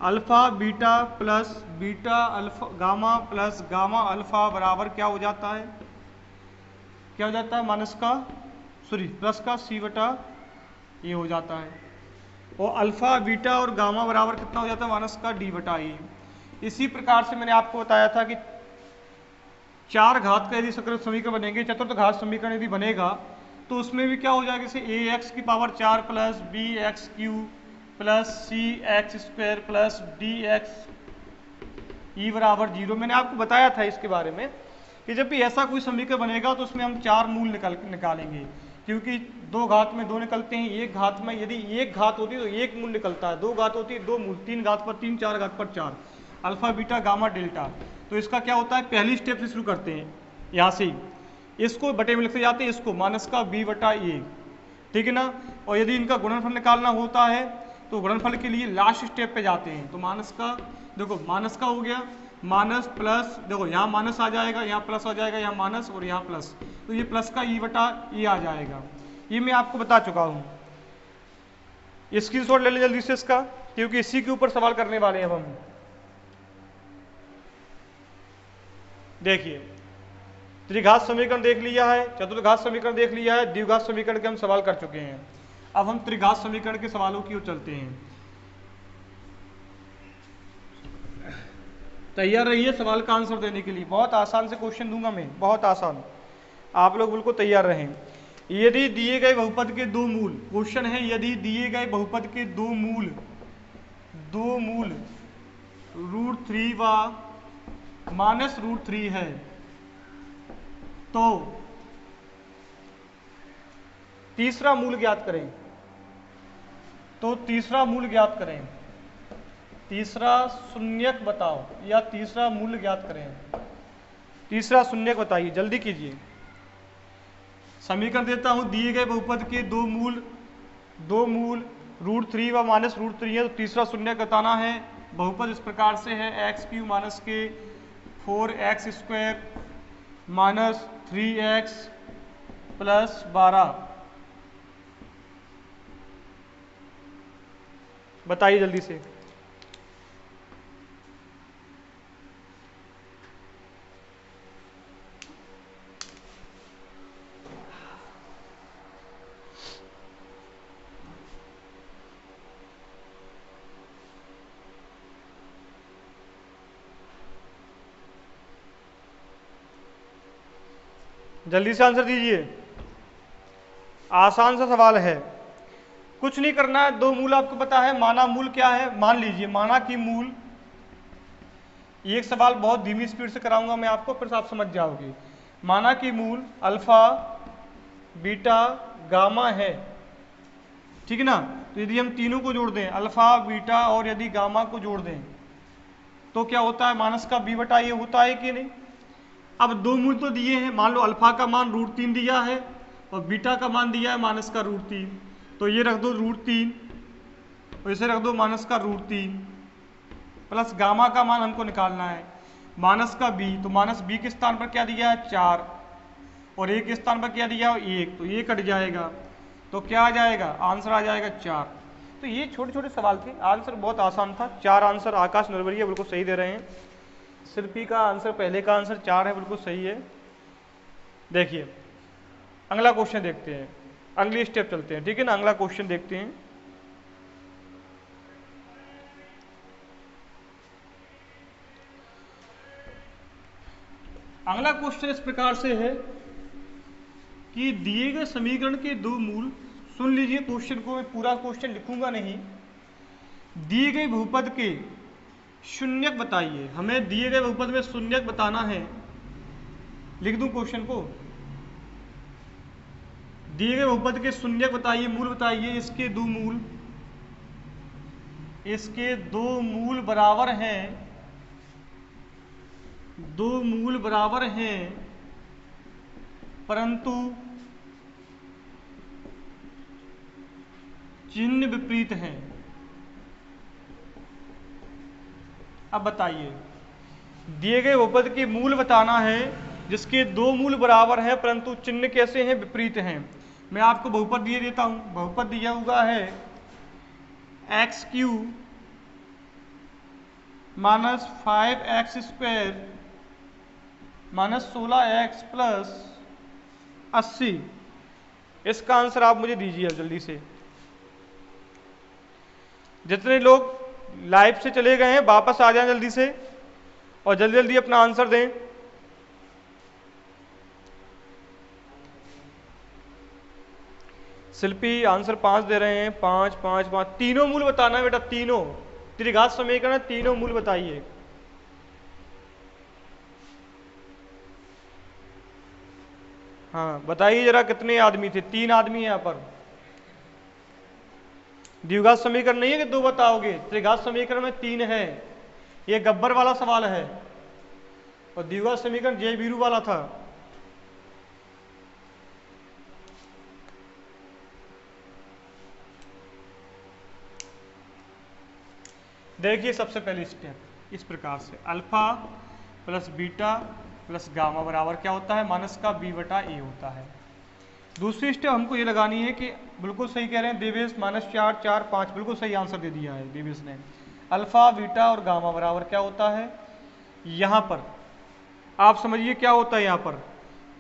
Alpha beta plus beta alpha gamma plus gamma alpha बराबर क्या हो जाता है, क्या हो जाता है, माइनस का प्लस का c बटा ये हो जाता है। और अल्फा बीटा और गामा बराबर कितना हो जाता है, माइनस का d बटा ये। इसी प्रकार से मैंने आपको बताया था कि 4 घात का यदि समीकरण बनेंगे, चतुर्थ घात समीकरण यदि बनेगा तो उसमें भी क्या हो जाएगा, जैसे ए एक्स की power 4 plus B X cube plus C X square plus D X E बराबर 0। मैंने आपको बताया था इसके बारे में कि जब भी ऐसा कोई समीकरण बनेगा तो उसमें हम 4 मूल निकालेंगे, क्योंकि 2 घात में 2 निकलते हैं, 1 घात में यदि 1 घात होती है तो 1 मूल निकलता है, 2 घात होती है 2 मूल, 3 घात पर 3, 4 घात पर 4, अल्फा बीटा गामा डेल्टा। तो इसका क्या होता है, पहली स्टेप से शुरू करते हैं, यहाँ से इसको बटे में लिखते जाते हैं, इसको माइनस का b बटा a, ठीक है ना। और यदि इनका गुणनफल निकालना होता है तो गुणनफल के लिए लास्ट स्टेप पे जाते हैं। तो माइनस का, देखो माइनस का हो गया, माइनस प्लस, देखो यहाँ माइनस आ जाएगा, यहाँ प्लस आ जाएगा, यहाँ माइनस और यहाँ प्लस, तो ये प्लस का e बटा a आ जाएगा। ये मैं आपको बता चुका हूँ, स्क्रीनशॉट ले लें जल्दी से इसका, क्योंकि इसी के ऊपर सवाल करने वाले हैं अब हम। देखिए त्रिघात समीकरण देख लिया है, चतुर्घात समीकरण देख लिया है, द्विघात समीकरण के हम सवाल कर चुके हैं। अब हम त्रिघात समीकरण के सवालों की ओर चलते हैं। तैयार रहिए सवाल का आंसर देने के लिए, बहुत आसान से क्वेश्चन दूंगा मैं, बहुत आसान, आप लोग बिल्कुल तैयार रहें। यदि दिए गए बहुपद के 2 मूल, क्वेश्चन है यदि दिए गए बहुपद के 2 मूल √3 व -√3 है तो तीसरा मूल ज्ञात करें। तो तीसरा मूल ज्ञात करें, तीसरा शून्यक बताओ या तीसरा मूल ज्ञात करें। तीसरा शून्यक बताइए, जल्दी कीजिए। समीकरण देता हूं, दिए गए बहुपद के 2 मूल √3 व -√3 है तो तीसरा शून्यक बताना है। बहुपद इस प्रकार से है x³ माइनस के 4x² माइनस 3x प्लस 12। बताइए जल्दी से। जल्दी से आंसर दीजिए, आसान सा सवाल है, कुछ नहीं करना है। 2 मूल आपको पता है, माना मूल क्या है, मान लीजिए माना की मूल, एक सवाल बहुत धीमी स्पीड से कराऊंगा मैं आपको, फिर आप समझ जाओगे। माना की मूल अल्फा बीटा गामा है, ठीक है ना। तो यदि हम तीनों को जोड़ दें, अल्फा बीटा और यदि गामा को जोड़ दें, तो क्या होता है, माइनस का b बटा ये होता है कि नहीं। अब 2 मूल तो दिए हैं, मान लो अल्फा का मान √3 दिया है और बीटा का मान दिया है माइनस का √3, तो ये रख दो √3 और इसे रख दो माइनस का √3 प्लस गामा का मान हमको निकालना है माइनस का b, तो माइनस b के स्थान पर क्या दिया है 4 और a के स्थान पर क्या दिया है 1, तो ये कट जाएगा, तो क्या आ जाएगा, आंसर आ जाएगा 4। तो ये छोटे छोटे सवाल थे, आंसर बहुत आसान था। 4 आंसर आकाश नरवरिया बिल्कुल सही दे रहे हैं। शिल्पी का आंसर, पहले का आंसर 4 है, बिल्कुल सही है। देखिए अगला क्वेश्चन देखते हैं, अगली स्टेप चलते हैं, ठीक है ना। अगला क्वेश्चन देखते हैं। अगला क्वेश्चन इस प्रकार से है कि दिए गए समीकरण के 2 मूल, सुन लीजिए क्वेश्चन को, मैं पूरा क्वेश्चन लिखूंगा नहीं। दिए गए बहुपद के शून्यक बताइए, हमें दिए गए बहुपद में शून्यक बताना है। लिख दूं क्वेश्चन को, दिए गए बहुपद के शून्यक बताइए, मूल बताइए। इसके 2 मूल, इसके 2 मूल बराबर हैं, 2 मूल बराबर हैं परंतु चिन्ह विपरीत हैं। अब बताइए, दिए गए बहुपद के मूल बताना है जिसके 2 मूल बराबर हैं परंतु चिन्ह कैसे हैं, विपरीत हैं। मैं आपको बहुपद दिए देता हूं, बहुपद दिया हुआ है x³ minus 5x² minus 16x plus 80। इसका आंसर आप मुझे दीजिए जल्दी से। जितने लोग लाइव से चले गए हैं वापस आ जाएं जल्दी से और जल्दी जल्दी अपना आंसर दें। शिल्पी आंसर 5 दे रहे हैं, 5 5 5। तीनों मूल बताना है बेटा, तीनों त्रिघात समीकरण तीनों मूल बताइए। हाँ बताइए जरा कितने आदमी थे? 3 आदमी यहाँ पर। द्विघात समीकरण नहीं है कि 2 बताओगे, त्रिघात समीकरण में 3 है। ये गब्बर वाला सवाल है और द्विघात समीकरण जे बीरू वाला था। देखिए सबसे पहले स्टेप इस प्रकार से, alpha plus beta plus gamma बराबर क्या होता है? माइनस का बी बटा ए होता है। दूसरी स्टेप हमको ये लगानी है कि बिल्कुल सही कह रहे हैं देवेश, -4 4 5 बिल्कुल सही आंसर दे दिया है देवेश ने। अल्फा बीटा और गामा बराबर क्या होता है? यहाँ पर आप समझिए क्या होता है, यहाँ पर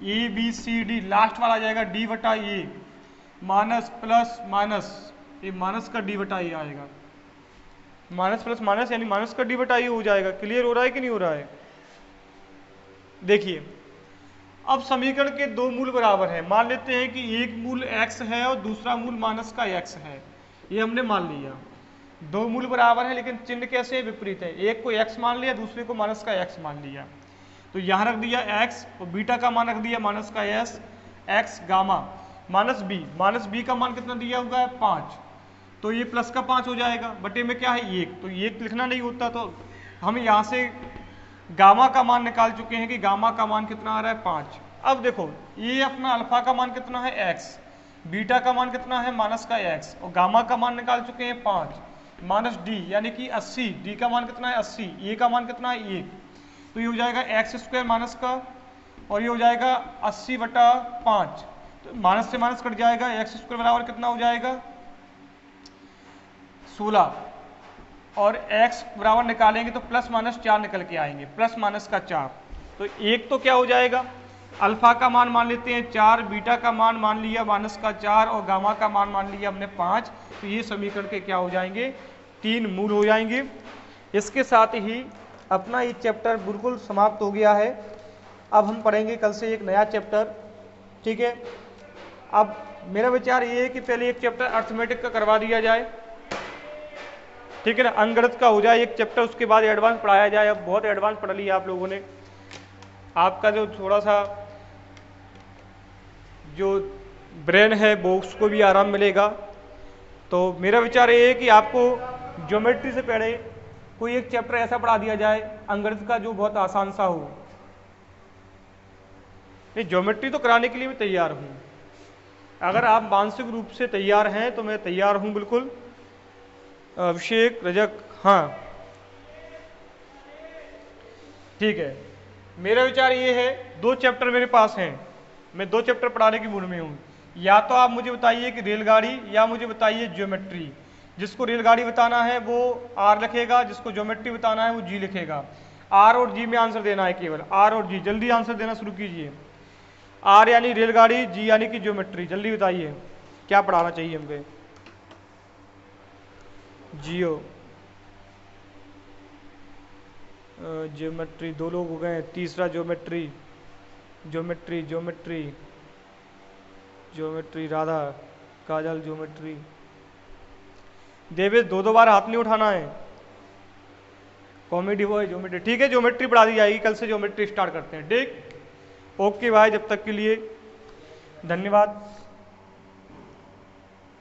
A B C D last वाला आ जाएगा डी बटा ए, माइनस प्लस माइनस, ये माइनस का डी बटा ए आएगा, माइनस प्लस माइनस यानी माइनस का डी बटा ए हो जाएगा। क्लियर हो रहा है कि नहीं हो रहा है? देखिए अब समीकरण के 2 मूल बराबर हैं, मान लेते हैं कि एक मूल x है और दूसरा मूल माइनस का x है, ये हमने मान लिया। 2 मूल बराबर है लेकिन चिन्ह कैसे विपरीत है, एक को x मान लिया दूसरे को माइनस का x मान लिया। तो यहाँ रख दिया x और बीटा का मान रख दिया माइनस का s, x gamma minus B का मान कितना दिया हुआ है? 5, तो ये प्लस का 5 हो जाएगा, बटे में क्या है 1, तो 1 लिखना नहीं होता, तो हम यहाँ से गामा का मान निकाल चुके हैं कि गामा का मान कितना आ रहा है? 5। अब देखो ये अपना अल्फा का मान कितना है? x, बीटा का मान कितना है? माइनस का x, और गामा का मान निकाल चुके हैं 5, माइनस डी यानी कि 80, डी का मान कितना है? 80, ए का मान कितना है? 1, तो ये हो जाएगा x² माइनस का, और ये हो जाएगा 80 बटा 5, तो माइनस से माइनस कट जाएगा, x² बराबर कितना हो जाएगा? 16, और x बराबर निकालेंगे तो प्लस माइनस 4 निकल के आएंगे, प्लस माइनस का 4, तो एक तो क्या हो जाएगा? अल्फा का मान मान लेते हैं 4, बीटा का मान लिया माइनस का 4, और गामा का मान लिया हमने 5, तो ये समीकरण के क्या हो जाएंगे? 3 मूल हो जाएंगे। इसके साथ ही अपना ये चैप्टर बिल्कुल समाप्त हो गया है। अब हम पढ़ेंगे कल से एक नया चैप्टर, ठीक है। अब मेरा विचार ये है कि पहले एक चैप्टर अर्थमेटिक का करवा दिया जाए, ठीक है ना, अंकगणित का हो जाए एक चैप्टर, उसके बाद एडवांस पढ़ाया जाए। अब बहुत एडवांस पढ़ लिया आप लोगों ने, आपका जो थोड़ा सा जो ब्रेन है वो उसको भी आराम मिलेगा। तो मेरा विचार ये है कि आपको ज्योमेट्री से पहले कोई एक चैप्टर ऐसा पढ़ा दिया जाए अंकगणित का जो बहुत आसान सा हो। नहीं, ज्योमेट्री तो कराने के लिए मैं तैयार हूँ, अगर आप मानसिक रूप से तैयार हैं तो मैं तैयार हूँ बिल्कुल। अभिषेक रजक, हाँ ठीक है। मेरा विचार ये है, 2 चैप्टर मेरे पास हैं, मैं 2 चैप्टर पढ़ाने की मूड में हूँ। या तो आप मुझे बताइए कि रेलगाड़ी, या मुझे बताइए ज्योमेट्री। जिसको रेलगाड़ी बताना है वो R लिखेगा, जिसको ज्योमेट्री बताना है वो G लिखेगा। R और G में आंसर देना है, केवल R और G। जल्दी आंसर देना शुरू कीजिए। R यानी रेलगाड़ी, G यानी कि ज्योमेट्री। जल्दी बताइए क्या पढ़ाना चाहिए हमको। जियो ज्योमेट्री 2 लोग हो गए, तीसरा geometry, geometry geometry geometry Radha, Kajal geometry. Devesh 2 बार हाथ नहीं उठाना है। कॉमेडी बॉय ज्योमेट्री, ठीक है, ज्योमेट्री पढ़ा दी जाएगी, कल से ज्योमेट्री स्टार्ट करते हैं, ठीक। ओके भाई, जब तक के लिए धन्यवाद।